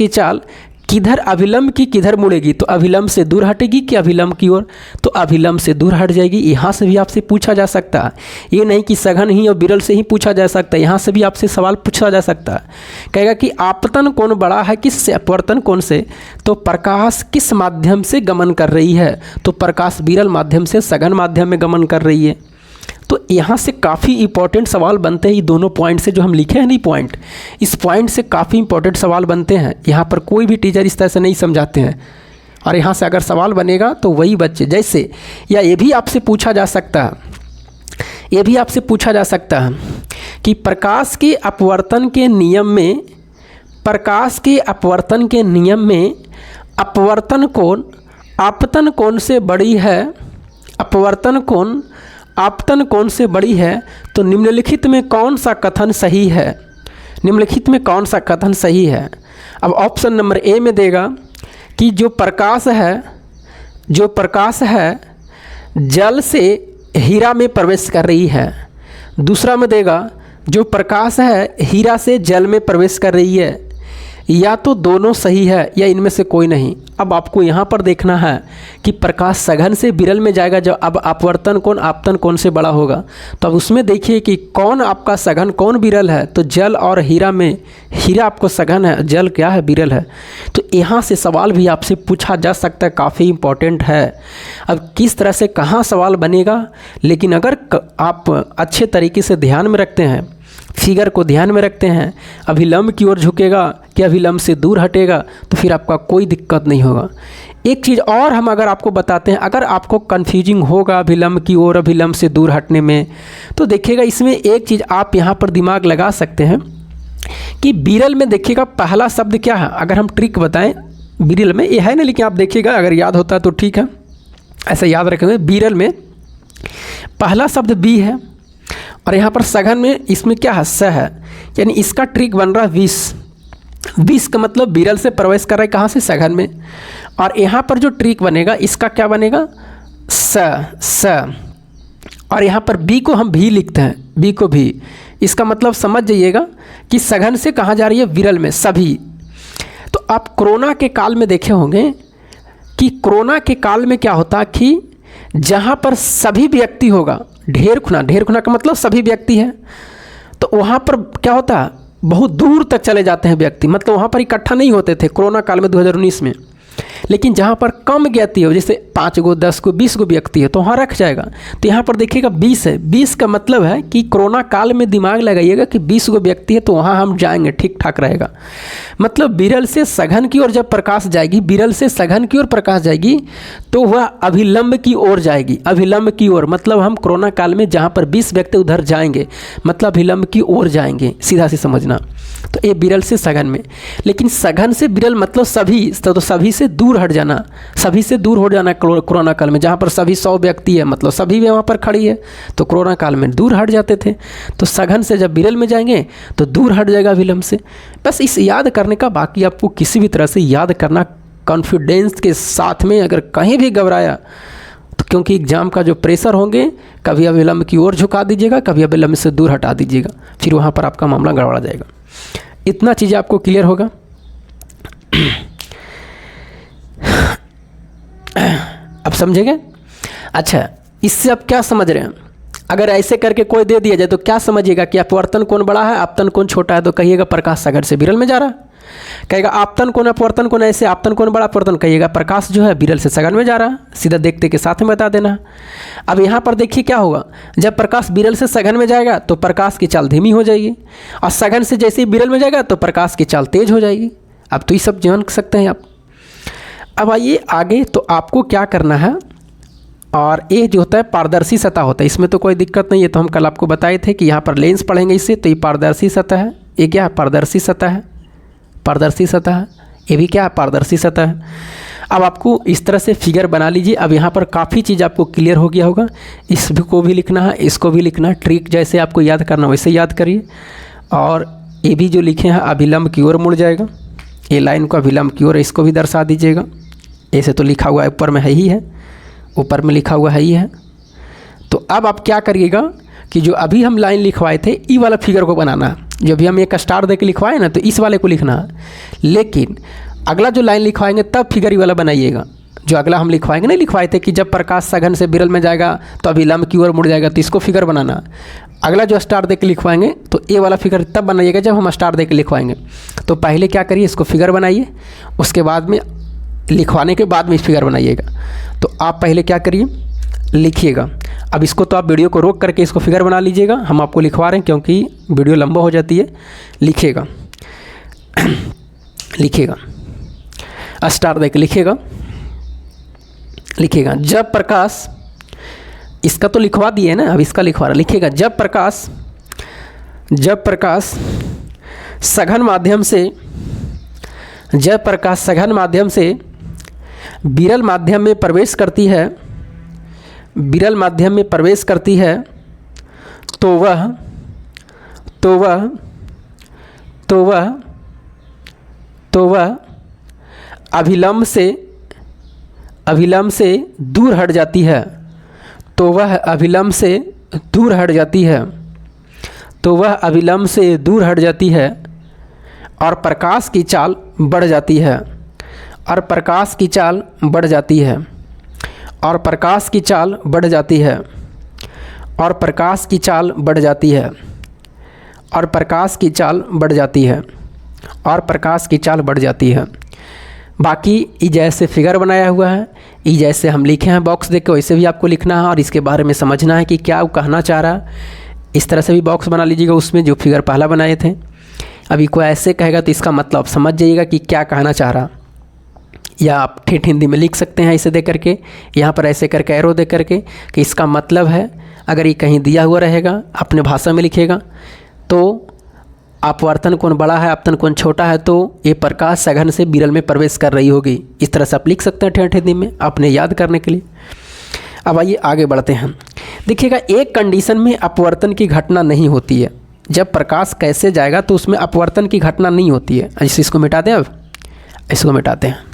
चाल किधर अभिलंब की किधर मुड़ेगी, तो अभिलंब से दूर हटेगी कि अभिलंब की ओर, तो अभिलंब से दूर हट जाएगी। यहाँ से भी आपसे पूछा जा सकता है, ये नहीं कि सघन ही और विरल से ही पूछा जा सकता है, यहाँ से भी आपसे सवाल पूछा जा सकता है। कहेगा कि आपतन कोण बड़ा है किससे, अपवर्तन कोण से, तो प्रकाश किस माध्यम से गमन कर रही है, तो प्रकाश विरल माध्यम से सघन माध्यम में गमन कर रही है। तो यहाँ से काफ़ी इंपॉर्टेंट सवाल बनते हैं, ये दोनों पॉइंट से जो हम लिखे हैं नहीं पॉइंट, इस पॉइंट से काफ़ी इंपॉर्टेंट सवाल बनते हैं। यहाँ पर कोई भी टीचर इस तरह से नहीं समझाते हैं, और यहाँ से अगर सवाल बनेगा तो वही बच्चे जैसे, या ये भी आपसे पूछा जा सकता है, कि प्रकाश के अपवर्तन के नियम में अपवर्तन कोण आपतन कोण से बड़ी है, अपवर्तन कोण आपतन कोण से बड़ी है, तो निम्नलिखित में कौन सा कथन सही है। अब ऑप्शन नंबर ए में देगा कि जो प्रकाश है जल से हीरा में प्रवेश कर रही है। दूसरा में देगा जो प्रकाश है हीरा से जल में प्रवेश कर रही है। या तो दोनों सही है या इनमें से कोई नहीं। अब आपको यहाँ पर देखना है कि प्रकाश सघन से विरल में जाएगा जब अब अपवर्तन कोण आपतन कोण से बड़ा होगा, तो अब उसमें देखिए कि कौन आपका सघन कौन विरल है, तो जल और हीरा में हीरा आपको सघन है, जल क्या है, विरल है। तो यहाँ से सवाल भी आपसे पूछा जा सकता है, काफ़ी इम्पोर्टेंट है। अब किस तरह से कहाँ सवाल बनेगा, लेकिन अगर आप अच्छे तरीके से ध्यान में रखते हैं, फिगर को ध्यान में रखते हैं, अभिलंब की ओर झुकेगा कि अभिलंब से दूर हटेगा, तो फिर आपका कोई दिक्कत नहीं होगा। एक चीज़ और हम अगर आपको बताते हैं, अगर आपको कन्फ्यूजिंग होगा अभिलंब की ओर अभिलंब से दूर हटने में, तो देखिएगा इसमें एक चीज़ आप यहाँ पर दिमाग लगा सकते हैं कि विरल में देखिएगा पहला शब्द क्या है। अगर हम ट्रिक बताएं विरल में, ये है ना, लेकिन आप देखिएगा अगर याद होता है तो ठीक है, ऐसा याद रखेंगे। विरल में पहला शब्द बी है और यहाँ पर सघन में इसमें क्या है, स है, यानी इसका ट्रिक बन रहा है 20 का मतलब विरल से प्रवेश कर रहा है कहाँ से, सघन में। और यहाँ पर जो ट्रिक बनेगा इसका क्या बनेगा, स। और यहाँ पर बी को हम भी लिखते हैं, बी को भी, इसका मतलब समझ जाइएगा कि सघन से कहाँ जा रही है, विरल में, सभी। तो आप कोरोना के काल में देखे होंगे कि कोरोना के काल में क्या होता कि जहाँ पर सभी व्यक्ति होगा, ढेर खुना का मतलब सभी व्यक्ति है, तो वहाँ पर क्या होता है, बहुत दूर तक चले जाते हैं व्यक्ति, मतलब वहाँ पर इकट्ठा नहीं होते थे कोरोना काल में 2019 में। लेकिन जहाँ पर कम ज्ञाति हो, जैसे 5 गो 10 गो 20 गो व्यक्ति है, तो वहाँ रख जाएगा। तो यहाँ पर देखिएगा 20 है, 20 का मतलब है कि कोरोना काल में दिमाग लगाइएगा कि 20 गो व्यक्ति है, तो वहाँ हम जाएंगे, ठीक ठाक रहेगा। मतलब विरल से सघन की ओर जब प्रकाश जाएगी, विरल से सघन की ओर प्रकाश जाएगी, तो वह अभिलंब की ओर जाएगी, अभिलंब की ओर, मतलब हम कोरोना काल में जहाँ पर 20 व्यक्ति उधर जाएंगे, मतलब अभिलंब की ओर जाएंगे, सीधा से समझना। तो ये विरल से सघन में, लेकिन सघन से विरल मतलब सभी, तो सभी से दूर हट जाना, सभी से दूर हो जाना। कोरोना काल में जहाँ पर सभी 100 व्यक्ति है, मतलब सभी वहाँ पर खड़ी है, तो कोरोना काल में दूर हट जाते थे। तो सघन से जब विरल में जाएंगे तो दूर हट जाएगा विलंब से। बस इस याद करने का, बाकी आपको किसी भी तरह से याद करना कॉन्फिडेंस के साथ में। अगर कहीं भी घबराया तो क्योंकि एग्ज़ाम का जो प्रेशर होंगे, कभी अविलंब की ओर झुका दीजिएगा, कभी अविलंब से दूर हटा दीजिएगा, फिर वहाँ पर आपका मामला गड़बड़ा जाएगा। इतना चीज़ें आपको क्लियर होगा। अब समझेंगे? अच्छा, इससे आप क्या समझ रहे हैं? अगर ऐसे करके कोई दे दिया जाए तो क्या समझिएगा कि अपवर्तन कोण बड़ा है, आपतन कोण छोटा है, तो कहिएगा प्रकाश सघन से विरल में जा रहा है। कहेगा आपतन कोण अपवर्तन कोण ऐसे, आपतन कोण बड़ा अपवर्तन, कहिएगा प्रकाश जो है विरल से सघन में जा रहा है। सीधा देखते के साथ में बता देना। अब यहाँ पर देखिए क्या होगा, जब प्रकाश विरल से सघन में जाएगा तो प्रकाश की चाल धीमी हो जाएगी, और सघन से जैसे ही विरल में जाएगा तो प्रकाश की चाल तेज हो जाएगी। अब तो ये सब जान सकते हैं आप। अब आइए आगे, तो आपको क्या करना है, और ये जो होता है पारदर्शी सतह होता है, इसमें तो कोई दिक्कत नहीं है। तो हम कल आपको बताए थे कि यहाँ पर लेंस पढ़ेंगे इससे, तो ये पारदर्शी सतह है। ये क्या है? पारदर्शी सतह है। पारदर्शी सतह है, ये भी क्या है, पारदर्शी सतह है। अब आपको इस तरह से फिगर बना लीजिए। अब यहाँ पर काफ़ी चीज़ आपको क्लियर हो गया होगा। इसको भी लिखना है, इसको भी लिखना है, ट्रिक जैसे आपको याद करना वैसे याद करिए। और ये भी जो लिखे हैं अभिलंब की ओर मुड़ जाएगा, ये लाइन को अभिलंब की ओर, इसको भी दर्शा दीजिएगा। ऐसे तो लिखा हुआ है, ऊपर में है ही है, ऊपर में लिखा हुआ है ही है। तो अब आप क्या करिएगा कि जो अभी हम लाइन लिखवाए थे ई वाला फिगर को बनाना है। जो अभी हम एक स्टार दे के लिखवाए ना, तो इस वाले को लिखना है। लेकिन अगला जो लाइन लिखवाएंगे तब फिगर ई वाला बनाइएगा। जो अगला हम लिखवाएंगे, नहीं लिखवाए थे कि जब प्रकाश सघन से विरल में जाएगा तो अभिलंब की ओर मुड़ जाएगा, तो इसको फिगर बनाना। अगला जो स्टार दे के लिखवाएंगे तो ए वाला फिगर तब बनाइएगा जब हम स्टार दे के लिखवाएंगे। तो पहले क्या करिए, इसको फिगर बनाइए, उसके बाद में लिखवाने के बाद में फिगर बनाइएगा। तो आप पहले क्या करिए, लिखिएगा। अब इसको तो आप वीडियो को रोक करके इसको फिगर बना लीजिएगा, हम आपको लिखवा रहे हैं क्योंकि वीडियो लंबा हो जाती है। लिखिएगा लिखिएगा, स्टार देख लिखिएगा। जब प्रकाश, इसका तो लिखवा दिए ना, अब इसका लिखवा रहा। लिखिएगा, जब प्रकाश सघन माध्यम से विरल माध्यम में प्रवेश करती है, तो वह अभिलंब से दूर हट जाती है। और प्रकाश की चाल बढ़ जाती है। और प्रकाश की चाल बढ़ जाती है। बाकी ई जैसे फिगर बनाया हुआ है, ई जैसे हम लिखे हैं बॉक्स देख के, वैसे भी आपको लिखना है और इसके बारे में समझना है कि क्या वो कहना चाह रहा है। इस तरह से भी बॉक्स बना लीजिएगा उसमें जो फिगर पहला बनाए थे। अभी कोई ऐसे कहेगा तो इसका मतलब समझ जाइएगा कि क्या कहना चाह रहा। या आप ठेठ हिंदी में लिख सकते हैं ऐसे दे करके, यहाँ पर ऐसे करके एरो दे करके कि इसका मतलब है। अगर ये कहीं दिया हुआ रहेगा, अपने भाषा में लिखेगा, तो अपवर्तन कोण बड़ा है, अपतन कोण छोटा है, तो ये प्रकाश सघन से विरल में प्रवेश कर रही होगी। इस तरह से आप लिख सकते हैं ठेठ हिंदी में अपने याद करने के लिए। अब आइए आगे बढ़ते हैं। देखिएगा, एक कंडीशन में अपवर्तन की घटना नहीं होती है। जब प्रकाश कैसे जाएगा तो उसमें अपवर्तन की घटना नहीं होती है। इसको मिटा दें, अब इसको मिटाते हैं।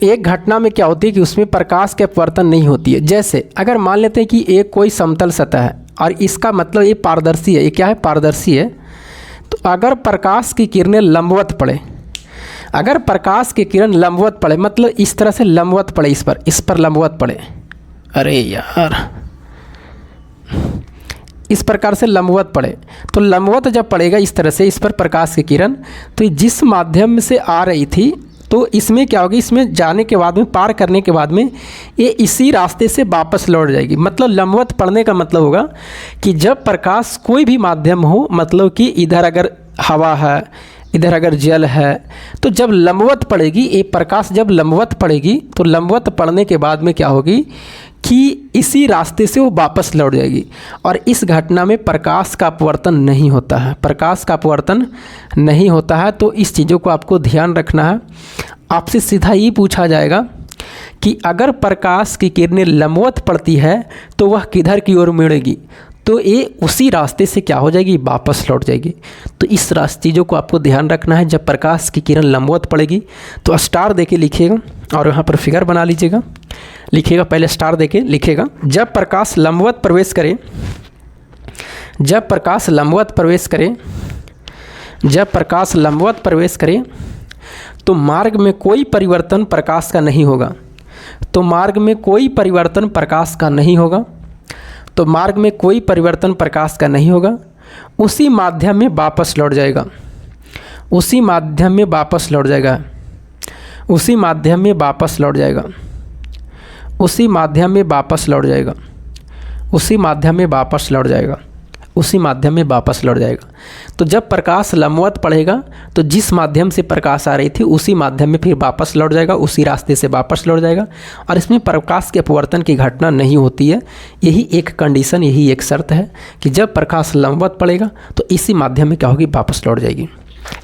एक घटना में क्या होती है कि उसमें प्रकाश के अपवर्तन नहीं होती है। जैसे अगर मान लेते हैं कि एक कोई समतल सतह है और इसका मतलब ये पारदर्शी है। ये क्या है, पारदर्शी है। तो अगर प्रकाश की किरणें लंबवत पड़े, मतलब इस तरह से लंबवत पड़े, इस पर लंबवत पड़े, अरे यार, इस प्रकार से लंबवत पड़े, तो लंबवत जब पड़ेगा इस तरह से इस पर प्रकाश की किरण, तो जिस माध्यम से आ रही थी, तो इसमें क्या होगी, इसमें जाने के बाद में, पार करने के बाद में ये इसी रास्ते से वापस लौट जाएगी। मतलब लंबवत पड़ने का मतलब होगा कि जब प्रकाश कोई भी माध्यम हो, मतलब कि इधर अगर हवा है, इधर अगर जल है, तो जब लंबवत पड़ेगी, ये प्रकाश जब लंबवत पड़ेगी, तो लंबवत पड़ने के बाद में क्या होगी कि इसी रास्ते से वो वापस लौट जाएगी। और इस घटना में प्रकाश का अपवर्तन नहीं होता है। तो इस चीज़ों को आपको ध्यान रखना है। आपसे सीधा ये पूछा जाएगा कि अगर प्रकाश की किरणें लंबवत पड़ती है तो वह किधर की ओर मुड़ेगी, तो ये उसी रास्ते से क्या हो जाएगी, वापस लौट जाएगी। तो इस चीज़ों को आपको ध्यान रखना है। जब प्रकाश की किरण लंबवत पड़ेगी तो स्टार देके लिखिएगा और यहाँ पर फिगर बना लीजिएगा। लिखिएगा, पहले स्टार देके लिखिएगा। जब प्रकाश लंबवत प्रवेश करे, जब प्रकाश लंबवत प्रवेश करे, जब प्रकाश लंबवत प्रवेश करे तो मार्ग में कोई परिवर्तन प्रकाश का नहीं होगा। तो मार्ग में कोई परिवर्तन प्रकाश का नहीं होगा। तो मार्ग में कोई परिवर्तन प्रकाश का नहीं होगा। उसी माध्यम में वापस लौट जाएगा। उसी माध्यम में वापस लौट जाएगा। उसी माध्यम में वापस लौट जाएगा। उसी माध्यम में वापस लौट जाएगा। उसी माध्यम में वापस लौट जाएगा। उसी माध्यम में वापस लौट जाएगा। तो जब प्रकाश लंबवत पड़ेगा तो जिस माध्यम से प्रकाश आ रही थी उसी माध्यम में फिर वापस लौट जाएगा, उसी रास्ते से वापस लौट जाएगा और इसमें प्रकाश के अपवर्तन की घटना नहीं होती है। यही एक कंडीशन, यही एक शर्त है कि जब प्रकाश लंबवत पड़ेगा तो इसी माध्यम में क्या होगी, वापस लौट जाएगी।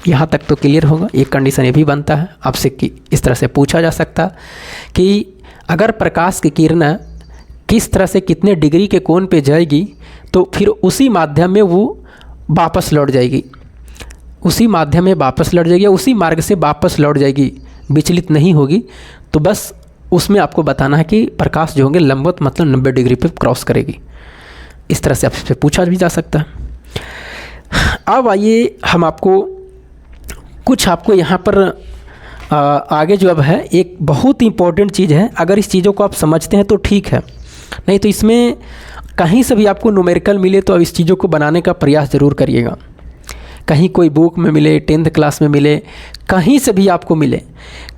यहाँ तक तो क्लियर होगा। एक कंडीशन ये भी बनता है आपसे कि इस तरह से पूछा जा सकता कि अगर प्रकाश की किरण किस तरह से कितने डिग्री के कोण पे जाएगी तो फिर उसी माध्यम में वो वापस लौट जाएगी। उसी माध्यम में वापस लौट जाएगी, उसी मार्ग से वापस लौट जाएगी, विचलित नहीं होगी। तो बस उसमें आपको बताना है कि प्रकाश जो होंगे लंबवत मतलब 90 डिग्री पे क्रॉस करेगी। इस तरह से आपसे पूछा भी जा सकता है। अब आइए हम आपको यहाँ पर आगे जो अब है एक बहुत इंपॉर्टेंट चीज़ है। अगर इस चीज़ों को आप समझते हैं तो ठीक है, नहीं तो इसमें कहीं से भी आपको न्यूमेरिकल मिले तो अब इस चीज़ों को बनाने का प्रयास ज़रूर करिएगा। कहीं कोई बुक में मिले, 10th क्लास में मिले, कहीं से भी आपको मिले,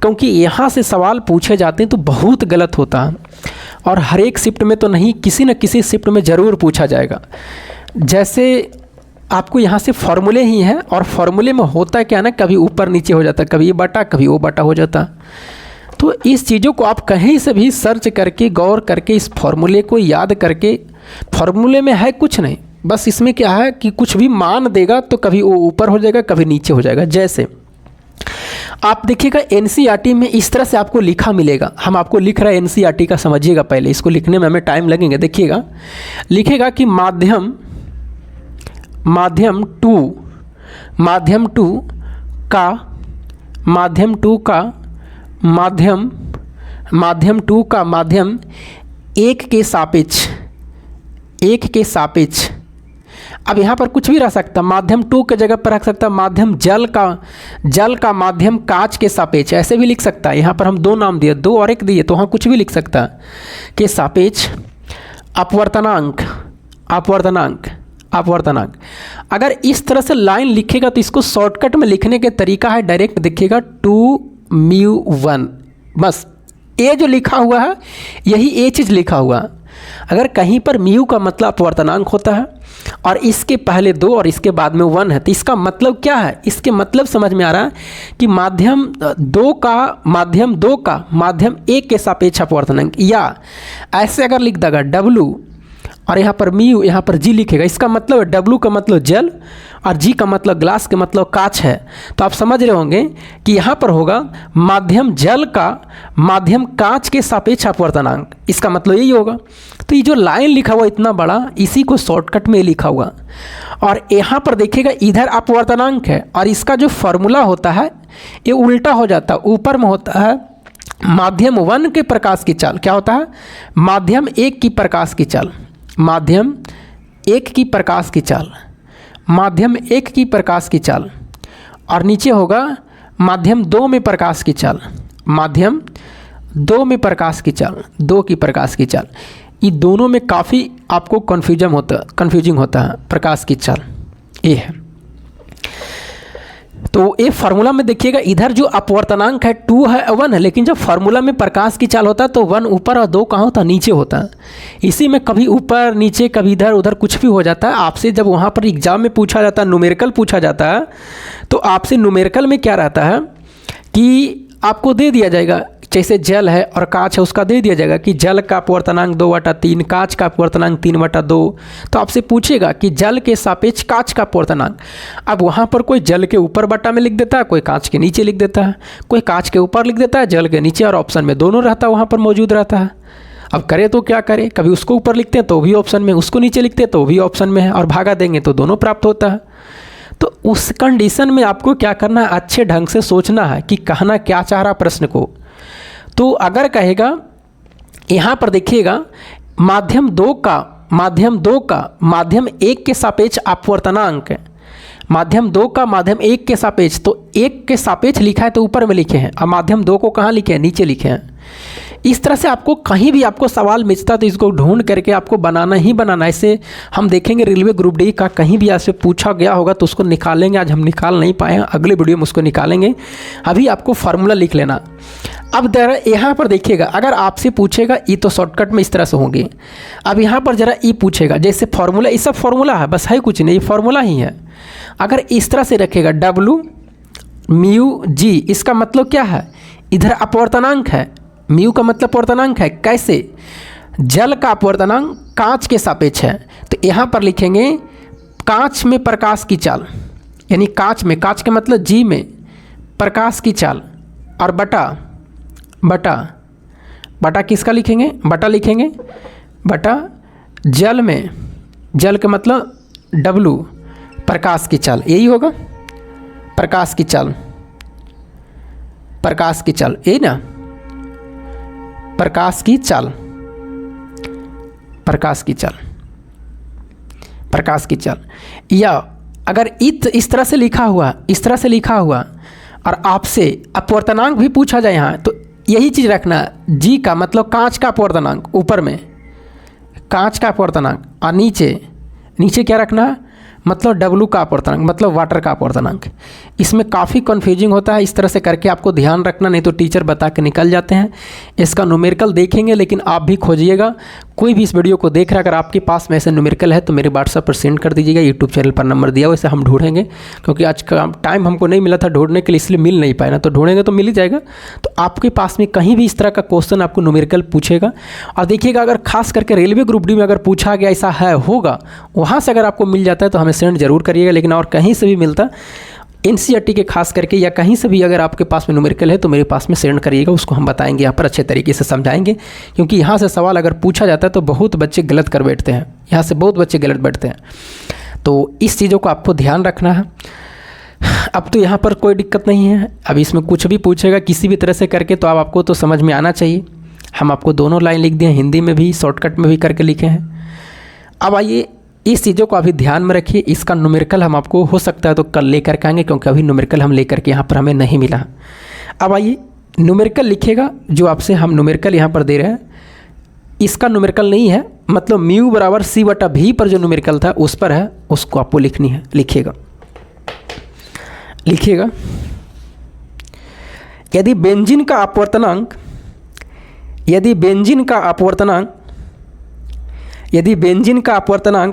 क्योंकि यहाँ से सवाल पूछे जाते हैं तो बहुत गलत होता है और हर एक शिफ्ट में तो नहीं, किसी न किसी शिफ्ट में ज़रूर पूछा जाएगा। जैसे आपको यहाँ से फॉर्मूले ही हैं और फॉर्मूले में होता क्या ना, कभी ऊपर नीचे हो जाता है, कभी ये बटा कभी वो बटा हो जाता। तो इस चीज़ों को आप कहीं से भी सर्च करके गौर करके इस फॉर्मूले को याद करके, फॉर्मूले में है कुछ नहीं, बस इसमें क्या है कि कुछ भी मान देगा तो कभी वो ऊपर हो जाएगा कभी नीचे हो जाएगा। जैसे आप देखिएगा एनसीईआरटी में इस तरह से आपको लिखा मिलेगा। हम आपको लिख रहे हैं एनसीईआरटी का, समझिएगा पहले, इसको लिखने में हमें टाइम लगेंगे। देखिएगा लिखेगा कि माध्यम एक के सापेक्ष। अब यहाँ पर कुछ भी रह सकता, माध्यम 2 के जगह पर रख सकता, माध्यम जल का माध्यम कांच के सापेक्ष, ऐसे भी लिख सकता है। यहाँ पर हम 2 नाम दिए, 2 और 1 दिए, तो वहाँ कुछ भी लिख सकता है के सापेक्ष अपवर्तनांक। अगर इस तरह से लाइन लिखेगा तो इसको शॉर्टकट में लिखने के तरीका है, डायरेक्ट देखिएगा 2μ1, बस ए जो लिखा हुआ है यही ए चीज़ लिखा हुआ है। अगर कहीं पर म्यू का मतलब अपवर्तनांक होता है और इसके पहले 2 और इसके बाद में 1 है तो इसका मतलब क्या है, इसके मतलब समझ में आ रहा है कि माध्यम 2 का माध्यम 1 के सापेक्ष अपवर्तनांक, या ऐसे अगर लिख देगा W और यहाँ पर म्यू, यहाँ पर जी लिखेगा, इसका मतलब है W का मतलब जल और जी का मतलब ग्लास के मतलब कांच है। तो आप समझ रहे होंगे कि यहाँ पर होगा माध्यम जल का माध्यम कांच के सापेक्ष अपवर्तनांक, इसका मतलब यही होगा। तो ये जो लाइन लिखा हुआ इतना बड़ा, इसी को शॉर्टकट में लिखा हुआ। और यहाँ पर देखिएगा इधर अपवर्तनांक है और इसका जो फॉर्मूला होता है ये उल्टा हो जाता है, ऊपर में होता है माध्यम 1 के प्रकाश की चाल, क्या होता है माध्यम 1 की प्रकाश की चाल, माध्यम 1 की प्रकाश की चाल, माध्यम 1 की प्रकाश की चाल, और नीचे होगा माध्यम 2 में प्रकाश की चाल, माध्यम 2 में प्रकाश की चाल, 2 की प्रकाश की चाल। ये दोनों में काफ़ी आपको कन्फ्यूजिंग होता है प्रकाश की चाल, ये है। तो ये फार्मूला में देखिएगा इधर जो अपवर्तनांक है 2 है 1 है, लेकिन जब फार्मूला में प्रकाश की चाल होता है तो 1 ऊपर और 2 कहाँ होता है, नीचे होता है। इसी में कभी ऊपर नीचे कभी इधर उधर कुछ भी हो जाता है। आपसे जब वहाँ पर एग्जाम में पूछा जाता है, न्यूमेरिकल पूछा जाता है, तो आपसे न्यूमेरिकल में क्या रहता है कि आपको दे दिया जाएगा, जैसे जल है और कांच है उसका दे दिया जाएगा कि जल का अपवर्तनांक 2/3, कांच का अपवर्तनांक 3/2। तो आपसे पूछेगा कि जल के सापेक्ष कांच का अपवर्तनांक। अब वहाँ पर कोई जल के ऊपर बटा में लिख देता है, कोई कांच के नीचे लिख देता है, कोई कांच के ऊपर लिख देता है, जल के नीचे, और ऑप्शन में दोनों रहता है, वहाँ पर मौजूद रहता है। अब करे तो क्या करें, कभी उसको ऊपर लिखते हैं तो भी ऑप्शन में, उसको नीचे लिखते हैं तो भी ऑप्शन में है, और भागा देंगे तो दोनों प्राप्त होता है। तो उस कंडीशन में आपको क्या करना है, अच्छे ढंग से सोचना है कि कहना क्या चाह रहा प्रश्न को। तो अगर कहेगा यहाँ पर देखिएगा माध्यम दो का माध्यम एक के सापेक्ष अपवर्तनांक, माध्यम दो का माध्यम एक के सापेक्ष, तो एक के सापेक्ष लिखा है तो ऊपर में लिखे हैं, और माध्यम दो को कहाँ लिखे हैं, नीचे लिखे हैं। इस तरह से आपको कहीं भी आपको सवाल मिलता तो इसको ढूंढ करके आपको बनाना ही बनाना। ऐसे हम देखेंगे रेलवे ग्रुप डी का कहीं भी ऐसे पूछा गया होगा तो उसको निकालेंगे। आज हम निकाल नहीं पाए हैं, अगले वीडियो में उसको निकालेंगे। अभी आपको फार्मूला लिख लेना। अब जरा यहाँ पर देखिएगा, अगर आपसे पूछेगा ई तो शॉर्टकट में इस तरह से होंगे। अब यहाँ पर जरा ई पूछेगा, जैसे फार्मूला, ये सब फार्मूला है, बस है कुछ नहीं, ये फार्मूला ही है। अगर इस तरह से रखेगा डब्लू म्यू जी, इसका मतलब क्या है, इधर अपवर्तनांक है, म्यू का मतलब अपवर्तनांक है। कैसे, जल का अपवर्तनांक कांच के सापेक्ष है, तो यहाँ पर लिखेंगे कांच में प्रकाश की चाल, यानी कांच में, कांच का मतलब जी में प्रकाश की चाल, और बटा किसका लिखेंगे, बटा लिखेंगे, बटा जल में, जल का मतलब डब्लू, प्रकाश की चाल, यही होगा, प्रकाश की चाल, यही ना, प्रकाश की चाल। या अगर इस तरह से लिखा हुआ और आपसे अपवर्तनांक भी पूछा जाए यहाँ, तो यही चीज़ रखना, जी का मतलब कांच का अपवर्तनांक, ऊपर में कांच का अपवर्तनांक, और नीचे क्या रखना, मतलब डब्लू का अपवर्तनांक, मतलब वाटर का अपवर्तनांक। इसमें काफ़ी कन्फ्यूजिंग होता है, इस तरह से करके आपको ध्यान रखना, नहीं तो टीचर बता के निकल जाते हैं। इसका न्यूमेरिकल देखेंगे, लेकिन आप भी खोजिएगा। कोई भी इस वीडियो को देख रहा है, अगर आपके पास में ऐसे न्यूमेरिकल है तो मेरे व्हाट्सएप पर सेंड कर दीजिएगा। यूट्यूब चैनल पर नंबर दिया हुआ, इसे हम ढूंढेंगे, क्योंकि आज का टाइम हमको नहीं मिला था ढूंढने के लिए, इसलिए मिल नहीं पाया ना, तो ढूंढेंगे तो मिल ही जाएगा। तो आपके पास में कहीं भी इस तरह का क्वेश्चन आपको न्यूमेरिकल पूछेगा, और देखिएगा अगर खास करके रेलवे ग्रुप डी में अगर पूछा गया ऐसा है होगा, वहाँ से अगर आपको मिल जाता है तो हमें सेंड जरूर करिएगा। लेकिन और कहीं से भी मिलता, एनसीईआरटी के खास करके, या कहीं से भी अगर आपके पास में न्यूमेरिकल है तो मेरे पास में सेंड करिएगा, उसको हम बताएंगे यहाँ पर अच्छे तरीके से समझाएंगे। क्योंकि यहाँ से सवाल अगर पूछा जाता है तो बहुत बच्चे गलत कर बैठते हैं, यहाँ से बहुत बच्चे गलत बैठते हैं, तो इस चीज़ों को आपको ध्यान रखना है। अब तो यहाँ पर कोई दिक्कत नहीं है, अब इसमें कुछ भी पूछेगा किसी भी तरह से करके तो आपको तो समझ में आना चाहिए। हम आपको दोनों लाइन लिख दिए, हिंदी में भी शॉर्टकट में भी करके लिखे हैं। अब आइए इस चीज़ों को अभी ध्यान में रखिए। इसका न्यूमेरिकल हम आपको हो सकता है तो कल लेकर के आएंगे, क्योंकि अभी न्यूमेरिकल हम लेकर के यहाँ पर हमें नहीं मिला। अब आइए न्यूमेरिकल लिखेगा, जो आपसे हम न्यूमेरिकल यहाँ पर दे रहे हैं, इसका न्यूमेरिकल नहीं है, मतलब म्यू बराबर सी बटा भी पर जो न्यूमेरिकल था उस पर है, उसको आपको लिखनी है। लिखिएगा यदि बेंजीन का अपवर्तनांक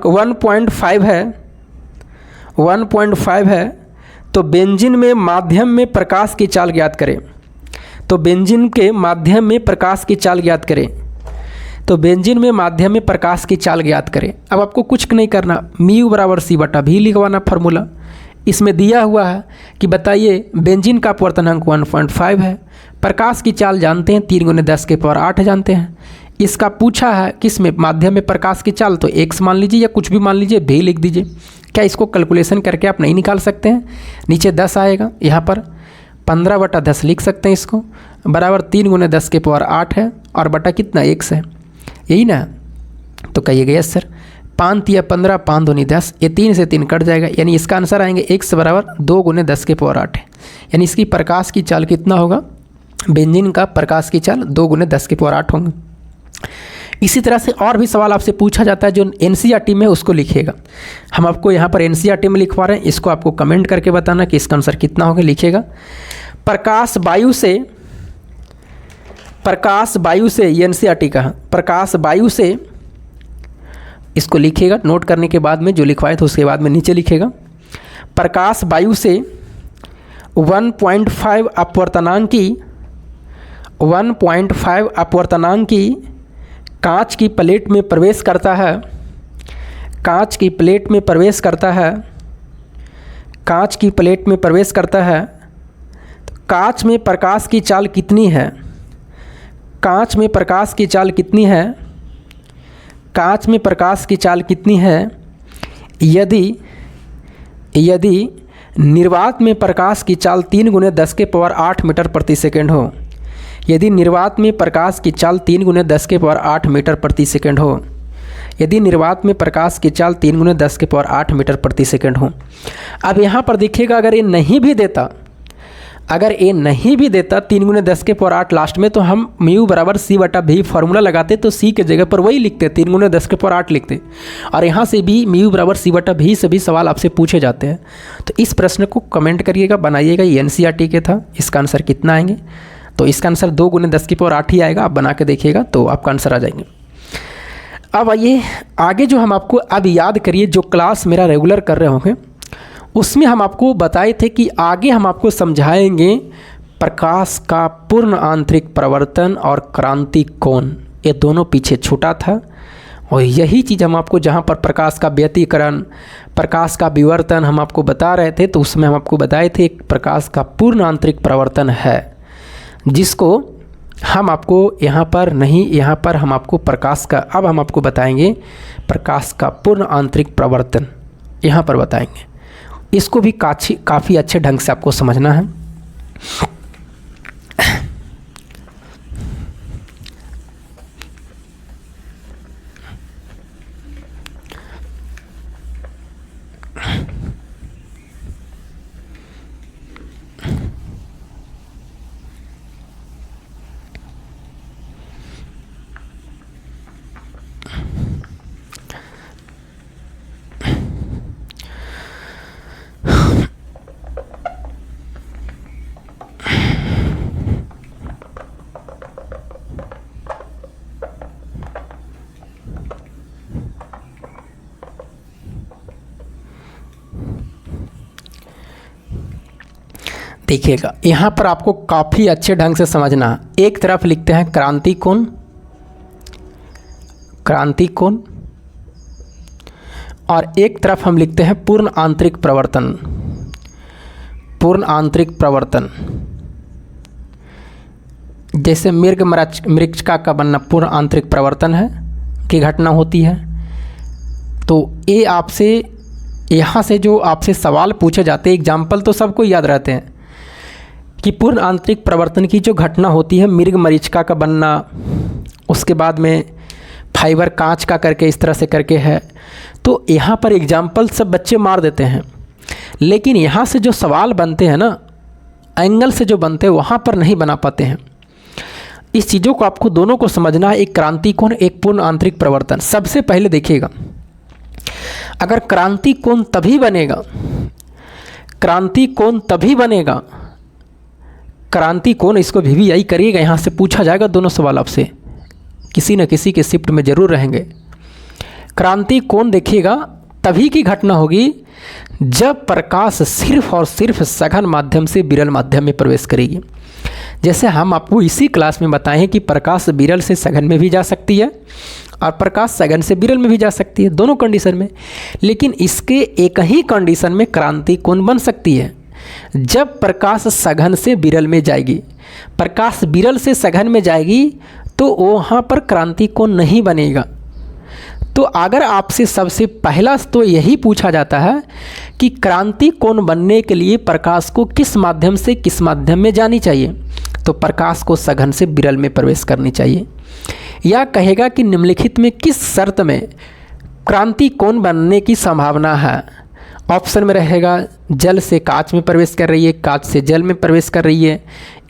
1.5 है, तो बेंजीन में माध्यम में प्रकाश की चाल ज्ञात करें। तो बेंजीन में माध्यम में प्रकाश की चाल ज्ञात करें। अब आपको कुछ नहीं करना, म्यू बराबर सी बटा भी लिखवाना फार्मूला। इसमें दिया हुआ है कि बताइए बेंजीन का अपवर्तनांक 1.5 है, प्रकाश की चाल जानते हैं 3 × 10⁸ जानते हैं। इसका पूछा है किस में, माध्यम में प्रकाश की चाल, तो x मान लीजिए या कुछ भी मान लीजिए, भी लिख दीजिए। क्या इसको कैलकुलेशन करके आप नहीं निकाल सकते हैं? नीचे 10 आएगा, यहाँ पर 15/10 लिख सकते हैं इसको, बराबर 3 × 10⁸ है, और बटा कितना, x है, यही ना। तो कहिएगा यस सर। 5 × 15, 5 दूनी 10, ये 3 से 3 कट जाएगा, यानी इसका आंसर आएंगे x बराबर 2 × 10⁸ है। यानी इसकी प्रकाश की चाल कितना होगा, बेंजीन का प्रकाश की चाल 2 × 10⁸ होंगे। इसी तरह से और भी सवाल आपसे पूछा जाता है जो एनसीईआरटी में, उसको लिखिएगा। हम आपको यहाँ पर एनसीईआरटी में लिखवा रहे हैं, इसको आपको कमेंट करके बताना कि इसका आंसर कितना होगा। लिखिएगा प्रकाश वायु से एनसीईआरटी का प्रकाश वायु से, इसको लिखिएगा नोट करने के बाद में, जो लिखवाए थे उसके बाद में नीचे लिखिएगा प्रकाश वायु से 1.5 अपवर्तनांक की कांच की प्लेट में प्रवेश करता है। कांच की प्लेट में प्रवेश करता है। तो कांच में प्रकाश की चाल कितनी है? कांच में प्रकाश की चाल कितनी है? यदि निर्वात में प्रकाश की चाल 3 × 10⁸ मीटर प्रति सेकेंड हो। यदि निर्वात में प्रकाश की चाल 3 × 10⁸ मीटर प्रति सेकंड हो, यदि निर्वात में प्रकाश की चाल 3 × 10⁸ मीटर प्रति सेकंड हो। अब यहाँ पर देखिएगा, अगर ये नहीं भी देता, अगर ये नहीं भी देता 3 × 10⁸ लास्ट में, तो हम म्यू बराबर c/v फार्मूला लगाते, तो c के जगह पर वही लिखते, 3 × 10⁸ लिखते। और यहाँ से भी म्यू बराबर c/v से भी सवाल आपसे पूछे जाते हैं। तो इस प्रश्न को कमेंट करिएगा, बनाइएगा। ये NCERT के था। इसका आंसर कितना आएंगे? तो इसका आंसर 2 × 10⁸ ही आएगा। आप बना के देखिएगा तो आपका आंसर आ जाएंगे। अब आइए आगे, जो हम आपको अब याद करिए, जो क्लास मेरा रेगुलर कर रहे होंगे उसमें हम आपको बताए थे कि आगे हम आपको समझाएंगे प्रकाश का पूर्ण आंतरिक प्रवर्तन और क्रांतिक कोण। ये दोनों पीछे छूटा था, और यही चीज़ हम आपको, जहाँ पर प्रकाश का व्यतिकरण, प्रकाश का विवर्तन हम आपको बता रहे थे, तो उसमें हम आपको बताए थे एक प्रकाश का पूर्ण आंतरिक प्रवर्तन है, जिसको हम आपको यहाँ पर नहीं, यहाँ पर हम आपको प्रकाश का, अब हम आपको बताएंगे प्रकाश का पूर्ण आंतरिक प्रवर्तन, यहाँ पर बताएंगे। इसको भी काफ़ी अच्छे ढंग से आपको समझना है। देखिएगा, यहाँ पर आपको काफ़ी अच्छे ढंग से समझना। एक तरफ लिखते हैं क्रांति कोण, क्रांति कोण, और एक तरफ हम लिखते हैं पूर्ण आंतरिक प्रवर्तन, पूर्ण आंतरिक प्रवर्तन। जैसे मृच्छका का बनना पूर्ण आंतरिक प्रवर्तन है की घटना होती है। तो ये आपसे, यहाँ से जो आपसे सवाल पूछे जाते हैं, एग्जाम्पल तो सबको याद रहते हैं कि पूर्ण आंतरिक प्रवर्तन की जो घटना होती है, मृच्छका का बनना, उसके बाद में फाइबर कांच का करके इस तरह से करके है। तो यहाँ पर एग्जाम्पल सब बच्चे मार देते हैं, लेकिन यहाँ से जो सवाल बनते हैं ना, एंगल से जो बनते हैं, वहाँ पर नहीं बना पाते हैं। इस चीज़ों को आपको दोनों को समझना है, एक क्रांति कोण, एक पूर्ण आंतरिक प्रवर्तन। सबसे पहले देखिएगा, अगर क्रांति कोण तभी बनेगा, क्रांति कोण तभी बनेगा, क्रांति कोण, इसको VVI करिएगा, यहाँ से पूछा जाएगा दोनों सवाल आपसे, किसी न किसी के शिफ्ट में जरूर रहेंगे। क्रांति कोण देखिएगा तभी की घटना होगी जब प्रकाश सिर्फ और सिर्फ सघन माध्यम से विरल माध्यम में प्रवेश करेगी। जैसे हम आपको इसी क्लास में बताएं कि प्रकाश विरल से सघन में भी जा सकती है और प्रकाश सघन से विरल में भी जा सकती है, दोनों कंडीशन में। लेकिन इसके एक ही कंडीशन में क्रांति कोण बन सकती है, जब प्रकाश सघन से विरल में जाएगी। प्रकाश विरल से सघन में जाएगी तो वहाँ पर क्रांति कोण नहीं बनेगा। तो अगर आपसे सबसे पहला तो यही पूछा जाता है कि क्रांति कोण बनने के लिए प्रकाश को किस माध्यम से किस माध्यम में जानी चाहिए, तो प्रकाश को सघन से विरल में प्रवेश करनी चाहिए। या कहेगा कि निम्नलिखित में किस शर्त में क्रांति कोण बनने की संभावना है। ऑप्शन में रहेगा जल से कांच में प्रवेश कर रही है, कांच से जल में प्रवेश कर रही है।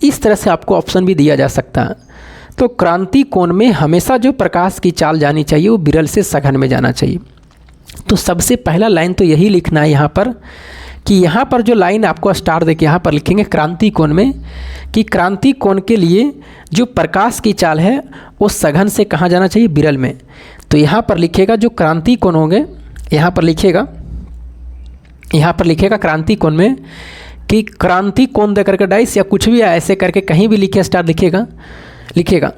इस तरह से आपको ऑप्शन भी दिया जा सकता है। तो क्रांति कोण में हमेशा जो प्रकाश की चाल जानी चाहिए वो विरल से सघन में जाना चाहिए। तो सबसे पहला लाइन तो यही लिखना है यहाँ पर, कि यहाँ पर जो लाइन आपको स्टार देके यहाँ पर लिखेंगे क्रांति कोण में, कि क्रांति कोण के लिए जो प्रकाश की चाल है वो सघन से कहाँ जाना चाहिए, विरल में। तो यहाँ पर लिखेगा जो क्रांति कोण होंगे, यहाँ पर लिखेगा क्रांति कोण में कि क्रांति कोण दे करके डाइस या कुछ भी ऐसे करके कहीं भी लिखे स्टार लिखेगा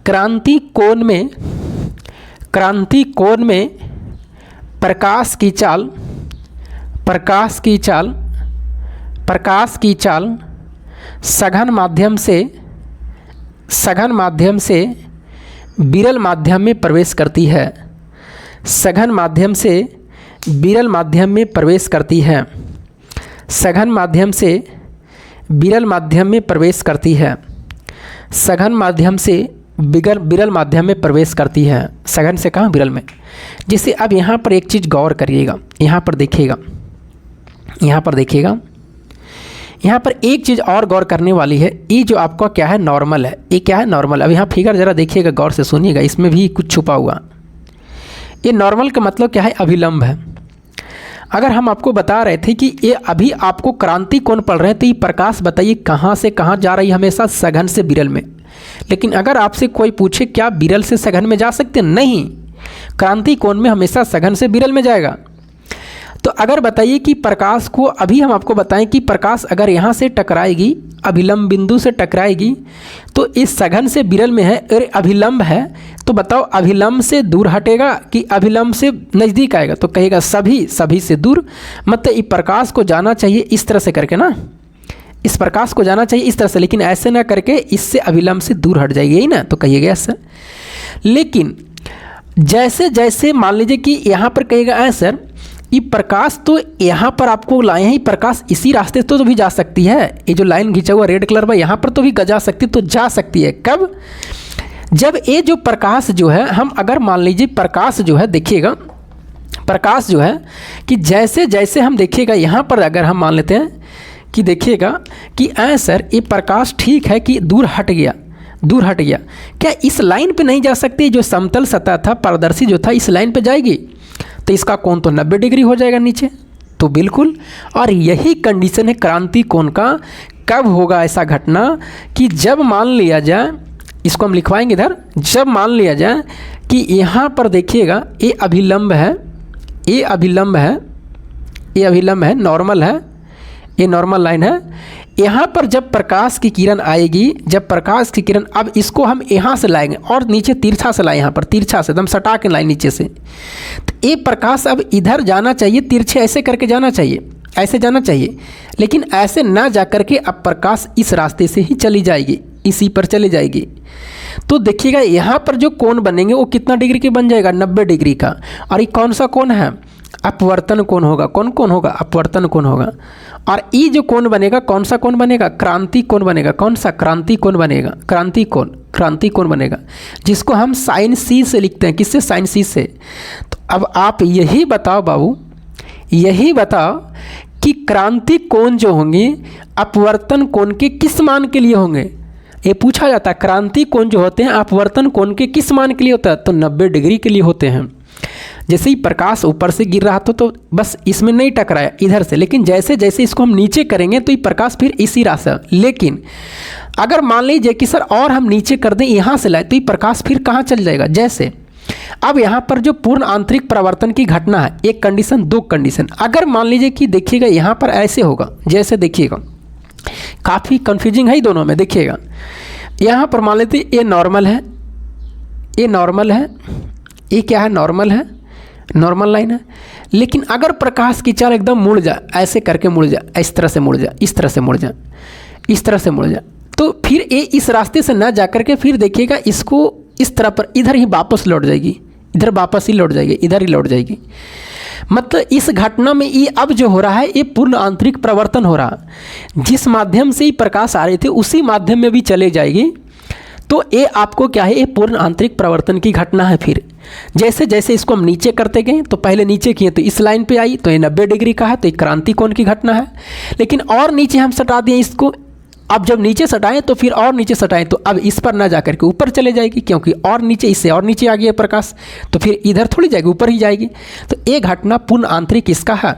क्रांति कोण में प्रकाश की चाल सघन माध्यम से विरल माध्यम में प्रवेश करती है, सघन माध्यम से विरल माध्यम में प्रवेश करती है, सघन माध्यम से विरल माध्यम में प्रवेश करती है, सघन माध्यम से विरल माध्यम में प्रवेश करती है। सघन से कहाँ, विरल में। जैसे अब यहाँ पर एक चीज़ गौर करिएगा, यहाँ पर देखिएगा, यहाँ पर देखिएगा, यहाँ पर एक चीज़ और गौर करने वाली है। ये जो आपका क्या है, नॉर्मल है। ये क्या है, नॉर्मल। अब यहाँ फिगर ज़रा देखिएगा, गौर से सुनिएगा, इसमें भी कुछ छुपा हुआ। ये नॉर्मल का मतलब क्या है, अभिलंब है। अगर हम आपको बता रहे थे कि ये अभी आपको क्रांति कोण पढ़ रहे हैं, तो ये प्रकाश बताइए कहाँ से कहाँ जा रही है, हमेशा सघन से विरल में। लेकिन अगर आपसे कोई पूछे क्या विरल से सघन में जा सकते हैं, नहीं, क्रांति कोण में हमेशा सघन से विरल में जाएगा। तो अगर बताइए कि प्रकाश को, अभी हम आपको बताएं कि प्रकाश अगर यहाँ से टकराएगी, अभिलंब बिंदु से टकराएगी, तो इस सघन से विरल में है और अभिलंब है, तो बताओ अभिलंब से दूर हटेगा कि अभिलंब से नज़दीक आएगा? तो कहेगा सभी से दूर। मतलब इस प्रकाश को जाना चाहिए इस तरह से करके ना, इस प्रकाश को जाना चाहिए इस तरह से, लेकिन ऐसे ना करके इससे अभिलंब से दूर हट जाएगी, यही ना, तो कहिएगा ऐसा। लेकिन जैसे जैसे मान लीजिए कि यहाँ पर कहिएगा ऐसा, ये प्रकाश तो यहाँ पर आपको लाए हैं, प्रकाश इसी रास्ते तो भी जा सकती है। ये जो लाइन खींचा हुआ रेड कलर में, यहाँ पर तो भी जा सकती, तो जा सकती है कब, जब ये जो प्रकाश जो है, हम अगर मान लीजिए प्रकाश जो है, देखिएगा प्रकाश जो है कि जैसे जैसे हम देखिएगा यहाँ पर अगर हम मान लेते हैं कि देखिएगा कि सर ये प्रकाश ठीक है कि दूर हट गया, क्या इस लाइन पे नहीं जा सकती? जो समतल सतह था, पारदर्शी जो था, इस लाइन पे जाएगी, तो इसका कोण तो 90 डिग्री हो जाएगा नीचे, तो बिल्कुल। और यही कंडीशन है क्रांति कोण का। कब होगा ऐसा घटना कि जब मान लिया जाए, इसको हम लिखवाएंगे इधर, जब मान लिया जाए कि यहाँ पर देखिएगा ये अभिलंब है, ये अभिलंब है, ये अभिलंब है, नॉर्मल है, ये नॉर्मल लाइन है। यहाँ पर जब प्रकाश की किरण आएगी, जब प्रकाश की किरण, अब इसको हम यहाँ से लाएंगे और नीचे तिरछा से लाए, यहाँ पर तिरछा से एकदम सटा के लाए नीचे से, तो ये प्रकाश अब इधर जाना चाहिए, तिरछे ऐसे करके जाना चाहिए, ऐसे जाना चाहिए, लेकिन ऐसे ना जा करके अब प्रकाश इस रास्ते से ही चली जाएगी, इसी पर चली जाएगी। तो देखिएगा यहाँ पर जो कोण बनेंगे वो कितना डिग्री के बन जाएगा, 90 डिग्री का। और ये कौन सा कोण है, अपवर्तन कोण होगा। कौन कोण होगा, अपवर्तन कोण होगा। और ये जो कोण बनेगा, कौन सा कोण बनेगा, क्रांति कोण बनेगा। कौन सा, क्रांति कोण बनेगा, क्रांति कोण बनेगा, जिसको हम साइन सी से लिखते हैं। किससे, साइन सी से। तो अब आप यही बताओ बाबू, यही बताओ कि क्रांति कोण जो होंगे अपवर्तन कोण के किस मान के लिए होंगे? ये पूछा जाता है, क्रांति कोण जो होते हैं अपवर्तन कोण के किस मान के लिए होता है? तो 90 डिग्री के लिए होते हैं। जैसे ही प्रकाश ऊपर से गिर रहा था तो बस इसमें नहीं टकराया इधर से, लेकिन जैसे जैसे इसको हम नीचे करेंगे तो ये प्रकाश फिर इसी रास्ते। लेकिन अगर मान लीजिए कि सर और हम नीचे कर दें, यहाँ से लाए, तो ये प्रकाश फिर कहाँ चल जाएगा? जैसे अब यहाँ पर जो पूर्ण आंतरिक परावर्तन की घटना है, एक कंडीशन, दो कंडीशन। अगर मान लीजिए कि देखिएगा यहाँ पर ऐसे होगा, जैसे देखिएगा काफ़ी कन्फ्यूजिंग है ही दोनों में। देखिएगा यहाँ पर मान लेते ये नॉर्मल है, ये नॉर्मल है, ये क्या है, नॉर्मल है, नॉर्मल लाइन है। लेकिन अगर प्रकाश की चाल एकदम मुड़ जाए, ऐसे करके मुड़ जाए, इस तरह से मुड़ जाए, इस तरह से मुड़ जाए, इस तरह से मुड़ जाए, तो फिर ये इस रास्ते से ना जा करके फिर देखिएगा इसको इस तरह पर इधर ही वापस लौट जाएगी, इधर वापस ही लौट जाएगी, इधर ही लौट जाएगी। मतलब इस घटना में ये अब जो हो रहा है ये पूर्ण आंतरिक प्रवर्तन हो रहा है। जिस माध्यम से ही प्रकाश आ रहे थे उसी माध्यम में भी चले जाएगी। तो ये आपको क्या है, ये पूर्ण आंतरिक प्रवर्तन की घटना है। फिर जैसे जैसे इसको हम नीचे करते गए, तो पहले नीचे किए तो इस लाइन पे आई, तो ये 90 डिग्री का है, तो ये क्रांति कोण की घटना है। लेकिन और नीचे हम सटा दिए इसको, अब जब नीचे सटाएं तो फिर और नीचे सटाएं, तो अब इस पर ना जाकर के ऊपर चले जाएगी, क्योंकि और नीचे, इससे और नीचे आ गया प्रकाश, तो फिर इधर थोड़ी जाएगी, ऊपर ही जाएगी। तो ये घटना पूर्ण आंतरिक इसका है,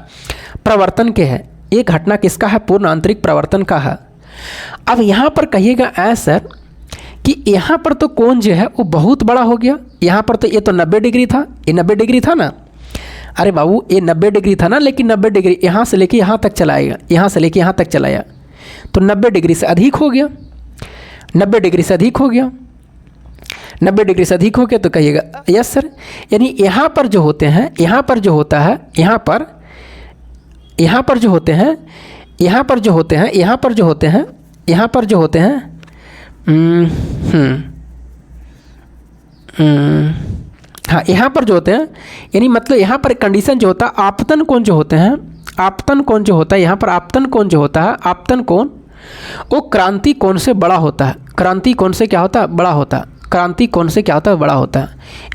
प्रवर्तन के है। ये घटना किसका है, पूर्ण आंतरिक प्रवर्तन का है। अब यहाँ पर कहिएगा ऐसा कि यहाँ पर तो कोण जो है वो बहुत बड़ा हो गया। यहाँ पर तो ये तो 90 डिग्री था, ये 90 डिग्री था ना, अरे बाबू ये 90 डिग्री था ना, लेकिन 90 डिग्री यहाँ से लेके यहाँ तक चलाएगा, यहाँ से लेके यहाँ तक चलाया, तो 90 डिग्री से अधिक हो गया, 90 डिग्री से अधिक हो गया, 90 डिग्री से अधिक हो गया। तो कहिएगा यस सर। यानी यहाँ पर जो होते हैं, यहाँ पर जो होता है, यहाँ पर जो होते हैं, यहाँ पर जो होते हैं, यहाँ पर जो होते हैं, यहाँ पर जो होते हैं, हाँ यहाँ पर जो होते हैं, यानी मतलब यहाँ पर कंडीशन जो होता है, आपतन कोण जो होते हैं, आपतन कोण जो होता है, यहाँ पर आपतन कोण जो होता है, आपतन कोण वो क्रांति कोण से बड़ा होता है। क्रांति कोण से क्या होता है? बड़ा होता है। क्रांति कोण से क्या होता है? बड़ा होता है।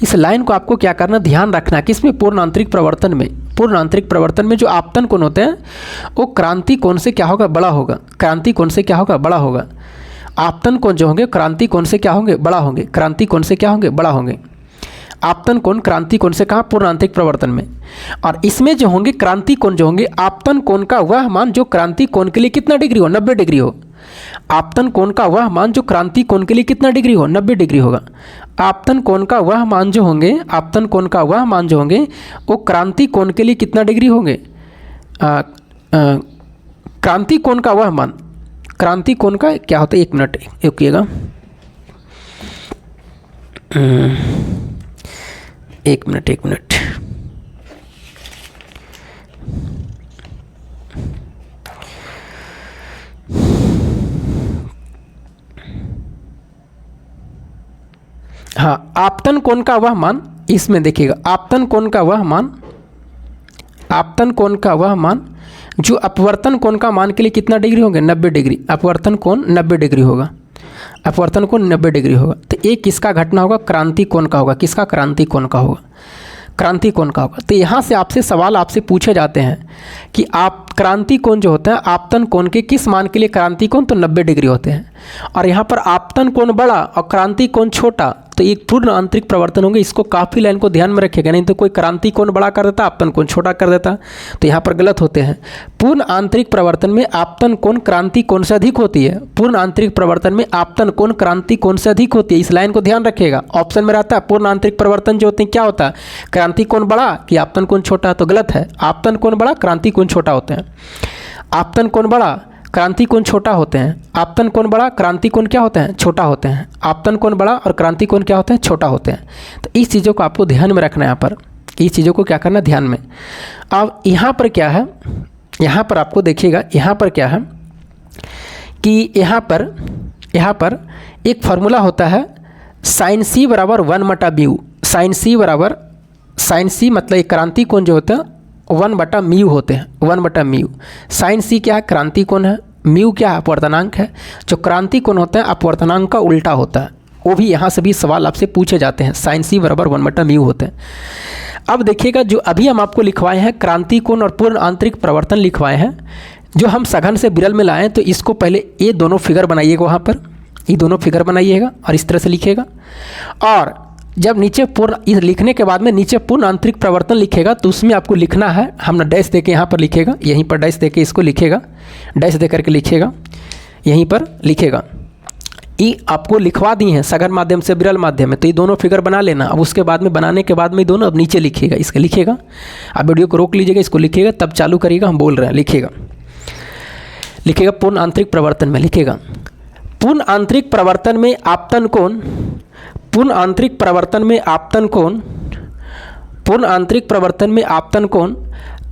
इस लाइन को आपको क्या करना, ध्यान रखना है। किसमें? पूर्ण आंतरिक प्रवर्तन में। पूर्ण आंतरिक प्रवर्तन में जो आपतन कोण होते हैं वो क्रांति कोण से क्या होगा? बड़ा होगा। क्रांति कोण से क्या होगा? बड़ा होगा। आपतन कोण जो होंगे क्रांति कोण से क्या होंगे? बड़ा होंगे। क्रांति कोण से क्या होंगे? बड़ा होंगे। आपतन कोण क्रांति कोण से कहाँ? पूर्ण आंतरिक प्रवर्तन में। और इसमें जो होंगे क्रांति कोण जो होंगे, आपतन कोण का वह मान जो क्रांति कोण के लिए कितना डिग्री हो? 90 डिग्री हो। आपतन कोण का वह मान जो क्रांति कोण के लिए कितना डिग्री हो? 90 डिग्री होगा। आपतन कोण का वह मान जो होंगे, आपतन कोण का वह मान जो होंगे वो क्रांति कोण के लिए कितना डिग्री होंगे? क्रांति कोण का वह मान, क्रांति कोण का क्या होता है? 1 मिनट रुकिएगा, 1 मिनट, 1 मिनट। हाँ, आपतन कोण का वह मान, इसमें देखिएगा आपतन कोण का वह मान, आपतन कोण का वह मान जो अपवर्तन कोण का मान के लिए कितना डिग्री होंगे? 90 डिग्री। अपवर्तन कोण 90 डिग्री होगा। अपवर्तन कोण 90 डिग्री होगा। तो एक किसका घटना होगा? क्रांति कोण का होगा। किसका? क्रांति कोण का होगा। क्रांति कोण का होगा। तो यहाँ से आपसे सवाल आपसे पूछे जाते हैं कि आप क्रांति कोण जो होता है आपतन कोण के किस मान के लिए क्रांति कोण? तो 90 डिग्री होते हैं। और यहाँ पर आपतन कोण बड़ा और क्रांति कोण छोटा, तो एक पूर्ण आंतरिक प्रवर्तन होंगे। इसको काफ़ी लाइन को ध्यान में रखिएगा, नहीं तो कोई क्रांति कोण बड़ा कर देता, आपतन कोण छोटा कर देता, तो यहाँ पर गलत होते हैं। पूर्ण आंतरिक प्रवर्तन में आपतन कोण क्रांति कोण से अधिक होती है। पूर्ण आंतरिक प्रवर्तन में आपतन कोण क्रांति कोण से अधिक होती है। इस लाइन को ध्यान रखिएगा। ऑप्शन में रहता है पूर्ण आंतरिक प्रवर्तन जो होते हैं क्या होता है? क्रांति कोण बड़ा कि आपतन कोण छोटा? तो गलत है। आपतन कोण बड़ा, क्रांति कोण छोटा होते हैं। आपतन कोण बड़ा, क्रांति कोण छोटा होते हैं। आपतन कोण बड़ा, क्रांति कोण क्या होते हैं? छोटा होते हैं। आपतन कोण बड़ा और क्रांति कोण क्या होते हैं? छोटा होते हैं। तो इस चीज़ों को आपको ध्यान में रखना है। यहाँ पर इस चीज़ों को क्या करना? ध्यान में। अब यहाँ पर क्या है? यहाँ पर आपको देखिएगा, यहाँ पर क्या है कि यहाँ पर एक फार्मूला होता है साइन सी बराबर 1/μ। साइन सी मतलब एक क्रांति कोण जो होता है 1/μ होते हैं। 1/μ। साइन सी क्या है? क्रांति कोण है। म्यू क्या है? अपवर्तनांक है। जो क्रांति कोण होता है अपवर्तनांक का उल्टा होता है। वो भी यहाँ से भी सवाल आपसे पूछे जाते हैं। साइन सी बराबर 1/μ होते हैं। अब देखिएगा, जो अभी हम आपको लिखवाए हैं क्रांति कोण और पूर्ण आंतरिक प्रवर्तन लिखवाए हैं, जो हम सघन से विरल में लाएँ, तो इसको पहले ये दोनों फिगर बनाइएगा। वहाँ पर ये दोनों फिगर बनाइएगा और इस तरह से लिखिएगा। और जब नीचे पूर्ण, इस लिखने के बाद में नीचे पूर्ण आंतरिक प्रवर्तन लिखेगा, तो उसमें आपको लिखना है, हमने डैश देके यहाँ पर लिखेगा, यहीं पर डैश देके इसको लिखेगा, डैश दे करके लिखेगा, यहीं पर लिखेगा। ये आपको लिखवा दी हैं सघन माध्यम से विरल माध्यम में, तो ये दोनों फिगर बना लेना। अब उसके बाद में बनाने के बाद में दोनों अब नीचे लिखिएगा, इसके लिखिएगा। आप वीडियो को रोक लीजिएगा, इसको लिखिएगा, तब चालू करिएगा। हम बोल रहे हैं, लिखिएगा पूर्ण आंतरिक प्रवर्तन में लिखिएगा। पूर्ण आंतरिक प्रवर्तन में आपतन कोण, पूर्ण आंतरिक प्रवर्तन में आपतन कोण, पूर्ण आंतरिक प्रवर्तन में आपतन कोण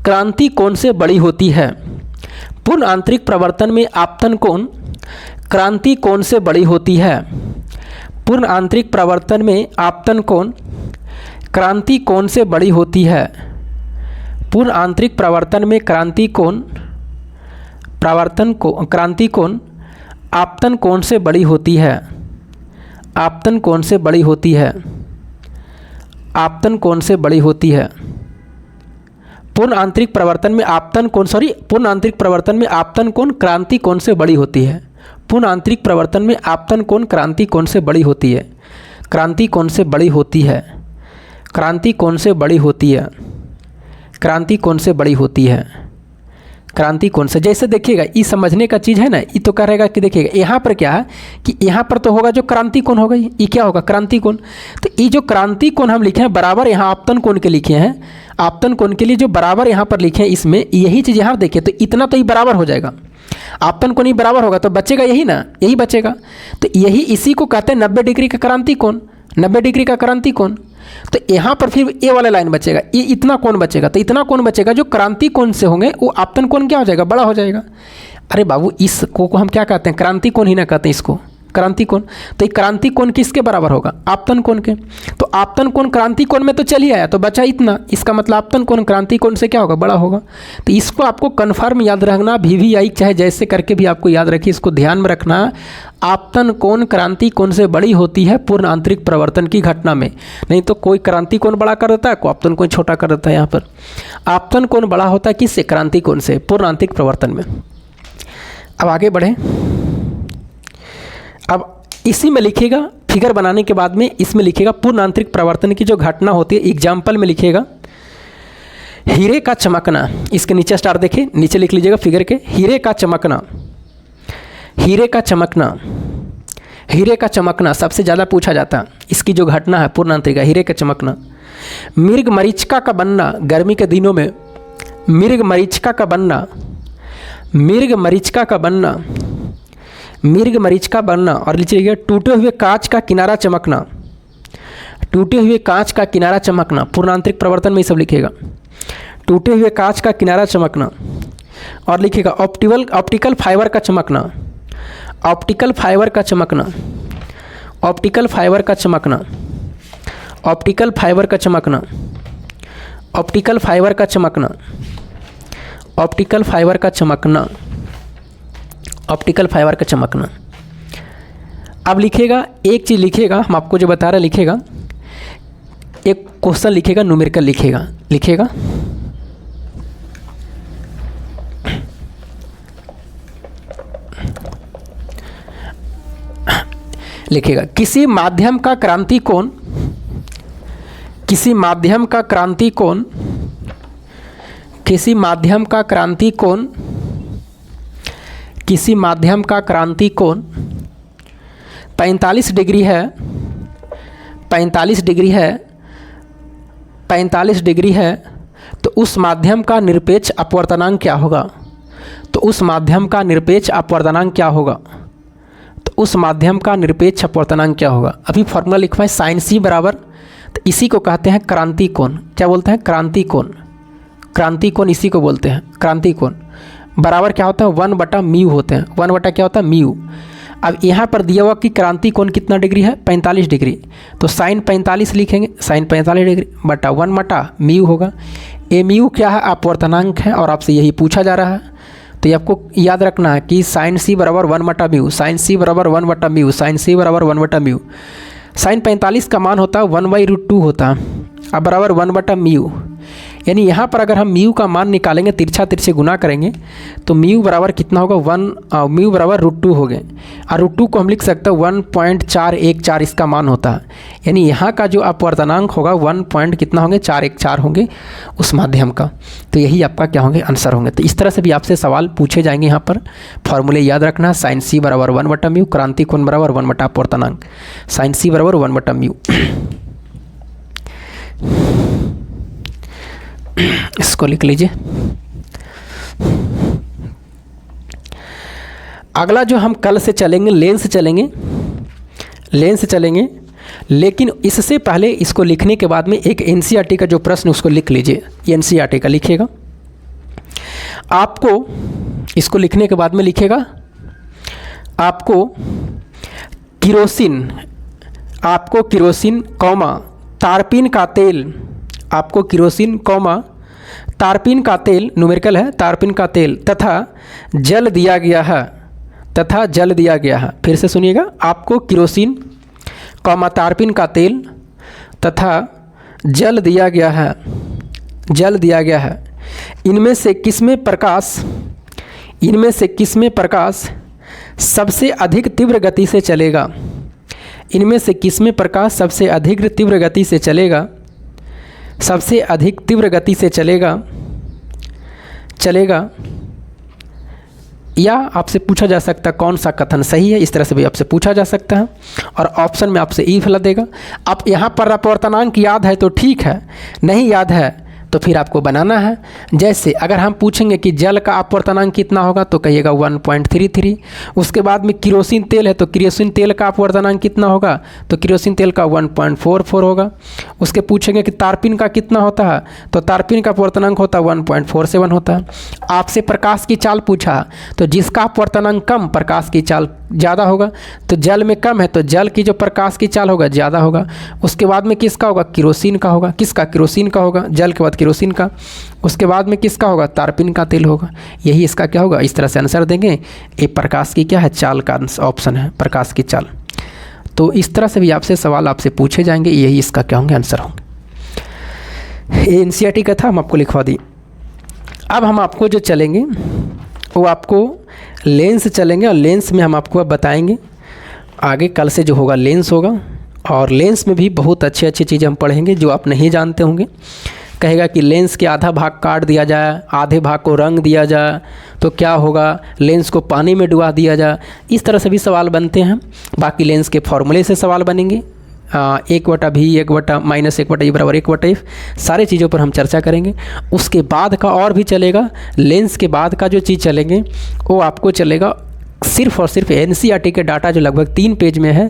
क्रांति कोण से बड़ी होती है। पूर्ण आंतरिक प्रवर्तन में आपतन कोण क्रांति कोण से बड़ी होती है। पूर्ण आंतरिक प्रवर्तन में आपतन कोण क्रांति कोण से बड़ी होती है। पूर्ण आंतरिक प्रवर्तन में क्रांति कोण क्रांति कोण आपतन कोण से बड़ी होती है। आपतन कोण से बड़ी होती है। आपतन कोण से बड़ी होती है। पूर्ण आंतरिक प्रवर्तन में आपतन कोण पूर्ण आंतरिक प्रवर्तन में आपतन कोण क्रांति कोण से बड़ी होती है। पूर्ण आंतरिक प्रवर्तन में आपतन कोण क्रांति कोण से बड़ी होती है। क्रांति कोण से बड़ी होती है। क्रांति कोण से बड़ी होती है। क्रांति कोण से बड़ी होती है। क्रांति कोण से, जैसे देखिएगा ये समझने का चीज़ है ना। ये तो कह रहेगा कि देखिएगा यहाँ पर क्या है कि यहाँ पर तो होगा जो क्रांति कोण होगा, ये क्या होगा? क्रांति कोण। तो ये जो क्रांति कोण हम लिखे हैं बराबर यहाँ आपतन कोण के लिखे हैं। आपतन कोण के लिए जो बराबर यहाँ पर लिखे हैं, इसमें यही चीज़ यहाँ देखिए, तो इतना तो ये बराबर हो जाएगा। आपतन कोण ही बराबर होगा तो बचेगा यही ना, यही बचेगा। तो यही इसी को कहते हैं 90 डिग्री का क्रांति कोण। 90 डिग्री का क्रांति कोण। तो यहाँ पर फिर ये वाला लाइन बचेगा, ये इतना कोण बचेगा। तो इतना कोण बचेगा जो क्रांति कोण से होंगे वो आपतन कोण क्या हो जाएगा? बड़ा हो जाएगा। अरे बाबू, इसको को हम क्या कहते हैं? क्रांति कोण ही ना कहते हैं इसको। क्रांति कोण। तो ये क्रांति कोण किसके बराबर होगा? आपतन कोण के। तो आपतन कोण क्रांति कोण में तो चल ही आया, तो बचा इतना, इसका मतलब आपतन कोण क्रांति कोण से क्या होगा? बड़ा होगा। तो इसको आपको कन्फर्म याद रखना, VVI चाहे जैसे करके भी आपको याद रखिए, इसको ध्यान में रखना। आपतन कोण क्रांति कोण से बड़ी होती है पूर्ण आंतरिक प्रवर्तन की घटना में। नहीं तो कोई क्रांति कोण बड़ा कर देता है, कोई आपतन कोण छोटा कर देता है। यहाँ पर आपतन कोण बड़ा होता है किससे? क्रांति कोण से, पूर्ण आंतरिक प्रवर्तन में। अब आगे बढ़ें। अब इसी में लिखिएगा, फिगर बनाने के बाद में इसमें लिखिएगा पूर्ण आंतरिक प्रवर्तन की जो घटना होती है, एग्जाम्पल में लिखिएगा हीरे का चमकना। इसके नीचे स्टार देखिए, नीचे लिख लीजिएगा फिगर के, हीरे का चमकना। हीरे का चमकना, हीरे का चमकना सबसे ज़्यादा पूछा जाता है। इसकी जो घटना है पूर्ण आंतरिक, हीरे का चमकना। मृग मरीचिका का बनना, गर्मी के दिनों में मृग मरीचिका का बनना, मृग मरीचिका का बनना, मृग मरीचिका बनना। और लीजिएगा टूटे हुए कांच का किनारा चमकना, टूटे हुए कांच का किनारा चमकना। पूर्ण आंतरिक प्रवर्तन में ये सब लिखिएगा, टूटे हुए कांच का किनारा चमकना। और लिखिएगा ऑप्टिकल फाइबर का चमकना, ऑप्टिकल फाइबर का चमकना, ऑप्टिकल फाइबर का चमकना, ऑप्टिकल फाइबर का चमकना, ऑप्टिकल फाइबर का चमकना, ऑप्टिकल फाइबर का चमकना, ऑप्टिकल फाइबर का चमकना। अब लिखिएगा एक चीज़ लिखिएगा, हम आपको जो बता रहे लिखिएगा, एक क्वेश्चन लिखिएगा, न्यूमेरिकल लिखिएगा, लिखिएगा लिखिएगा किसी माध्यम का क्रांति कोण, किसी माध्यम का क्रांति कोण, किसी माध्यम का क्रांति कोण, किसी माध्यम का क्रांति कोण 45 डिग्री है, 45 डिग्री है, 45 डिग्री है। तो उस माध्यम का निरपेक्ष अपवर्तनांक क्या होगा? तो उस माध्यम का निरपेक्ष अपवर्तनांक क्या होगा? तो उस माध्यम का निरपेक्ष अपवर्तनांक क्या होगा? अभी फॉर्मूला लिखवा है साइन सी बराबर, तो इसी को कहते हैं क्रांति कोण। क्या बोलते हैं? क्रांति कोण। क्रांति कोण इसी को बोलते हैं क्रांति कोण। बराबर क्या होता है? 1/μ होते हैं। 1 क्या होता है? μ। अब यहाँ पर दिया हुआ कि क्रांति कोण कितना डिग्री है? 45 डिग्री। तो साइन 45 लिखेंगे, साइन 45 डिग्री बटा 1/μ होगा। ए म्यू क्या है? अपवर्तनांक है और आपसे यही पूछा जा रहा है। तो ये आपको याद रखना है कि साइन सी बराबर 1/μ, साइन सी बराबर 1/μ, साइन सी बराबर 1/μ। साइन 45 का मान होता है 1/√2 होता है, अब बराबर 1/μ। यानी यहाँ पर अगर हम म्यू का मान निकालेंगे, तिरछा तिरछे गुना करेंगे, तो म्यू बराबर कितना होगा? म्यू बराबर √2 हो गए। और √2 को हम लिख सकते हैं 1.414 इसका मान होता है। यानी यहाँ का जो अपवर्तनांक होगा 1 कितना होंगे? 414 होंगे उस माध्यम का। तो यही आपका क्या होंगे? आंसर होंगे। तो इस तरह से भी आपसे सवाल पूछे जाएंगे। यहाँ पर फॉर्मूले याद रखना, साइन सी बराबर 1/μ, क्रांति कोण बराबर 1 अपवर्तनांक, साइन सी बराबर 1/μ। इसको लिख लीजिए। अगला जो हम कल से चलेंगे, लेंस चलेंगे, लेंस चलेंगे। लेकिन इससे पहले इसको लिखने के बाद में एक एनसीईआरटी का जो प्रश्न उसको लिख लीजिए। एनसीईआरटी का लिखिएगा, आपको इसको लिखने के बाद में लिखिएगा आपको किरोसिन, आपको किरोसिन कौमा तारपीन का तेल, आपको किरोसिन कौमा तारपीन का तेल, न्यूमेरिकल है तारपीन का तेल तथा जल दिया गया है, तथा जल दिया गया है। फिर से सुनिएगा, आपको किरोसिन कौमा तारपीन का तेल तथा जल दिया गया है, जल दिया गया है। इनमें से किसमें प्रकाश, इनमें से किसमें प्रकाश सबसे अधिक तीव्र गति से चलेगा? इनमें से किसमें प्रकाश सबसे अधिक तीव्र गति से चलेगा? सबसे अधिक तीव्र गति से चलेगा, चलेगा। या आपसे पूछा जा सकता है कौन सा कथन सही है, इस तरह से भी आपसे पूछा जा सकता है। और ऑप्शन में आपसे ई फल देगा। आप यहाँ पर अपवर्तनांक याद है तो ठीक है, नहीं याद है तो फिर आपको बनाना है। जैसे अगर हम पूछेंगे कि जल का अपवर्तनांक कितना होगा तो कहिएगा 1.33। उसके बाद में किरोसिन तेल है तो किरोसिन तेल का अपवर्तनांक कितना होगा? तो किरोसिन तेल का 1.44 होगा। उसके पूछेंगे कि तारपीन का कितना होता है तो तारपीन का अपवर्तनांक होता है 1.47 होता है। आपसे प्रकाश की चाल पूछा तो जिसका अपवर्तनांक कम, प्रकाश की चाल ज़्यादा होगा, तो जल में कम है तो जल की जो प्रकाश की चाल होगा ज़्यादा होगा। उसके बाद में किसका होगा? केरोसिन का होगा। किसका? केरोसिन का होगा। जल के बाद केरोसिन का। उसके बाद में किसका होगा? तारपीन का तेल होगा। यही इसका क्या होगा? इस तरह से आंसर देंगे। ये प्रकाश की क्या है? चाल का ऑप्शन है, प्रकाश की चाल। तो इस तरह से भी आपसे सवाल आपसे पूछे जाएंगे, यही इसका क्या होंगे? आंसर होंगे। ये एनसीईआरटी का था, हम आपको लिखवा दिए। अब हम आपको जो चलेंगे वो आपको लेंस चलेंगे, और लेंस में हम आपको अब बताएंगे आगे कल से जो होगा लेंस होगा। और लेंस में भी बहुत अच्छी अच्छी चीज़ें हम पढ़ेंगे जो आप नहीं जानते होंगे। कहेगा कि लेंस के आधा भाग काट दिया जाए, आधे भाग को रंग दिया जाए तो क्या होगा? लेंस को पानी में डुबा दिया जाए। इस तरह से भी सवाल बनते हैं। बाकी लेंस के फॉर्मूले से सवाल बनेंगे, 1/v 1/-1/e बराबर 1/f। सारे चीज़ों पर हम चर्चा करेंगे। उसके बाद का और भी चलेगा। लेंस के बाद का जो चीज़ चलेंगे वो आपको चलेगा सिर्फ और सिर्फ एनसीईआरटी के डाटा जो लगभग 3 पेज में है,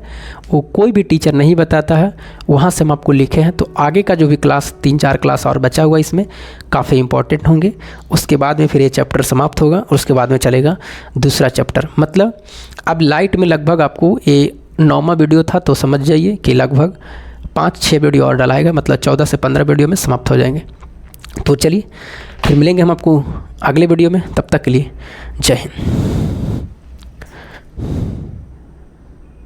वो कोई भी टीचर नहीं बताता है, वहाँ से हम आपको लिखे हैं। तो आगे का जो भी क्लास 3-4 क्लास और बचा हुआ इसमें काफ़ी इंपॉर्टेंट होंगे। उसके बाद में फिर ये चैप्टर समाप्त होगा और उसके बाद में चलेगा दूसरा चैप्टर। मतलब अब लाइट में लगभग आपको ये 9वां वीडियो था, तो समझ जाइए कि लगभग 5-6 वीडियो और डलाएगा, मतलब 14 से 15 वीडियो में समाप्त हो जाएंगे। तो चलिए फिर मिलेंगे हम आपको अगले वीडियो में। तब तक के लिए जय हिंद।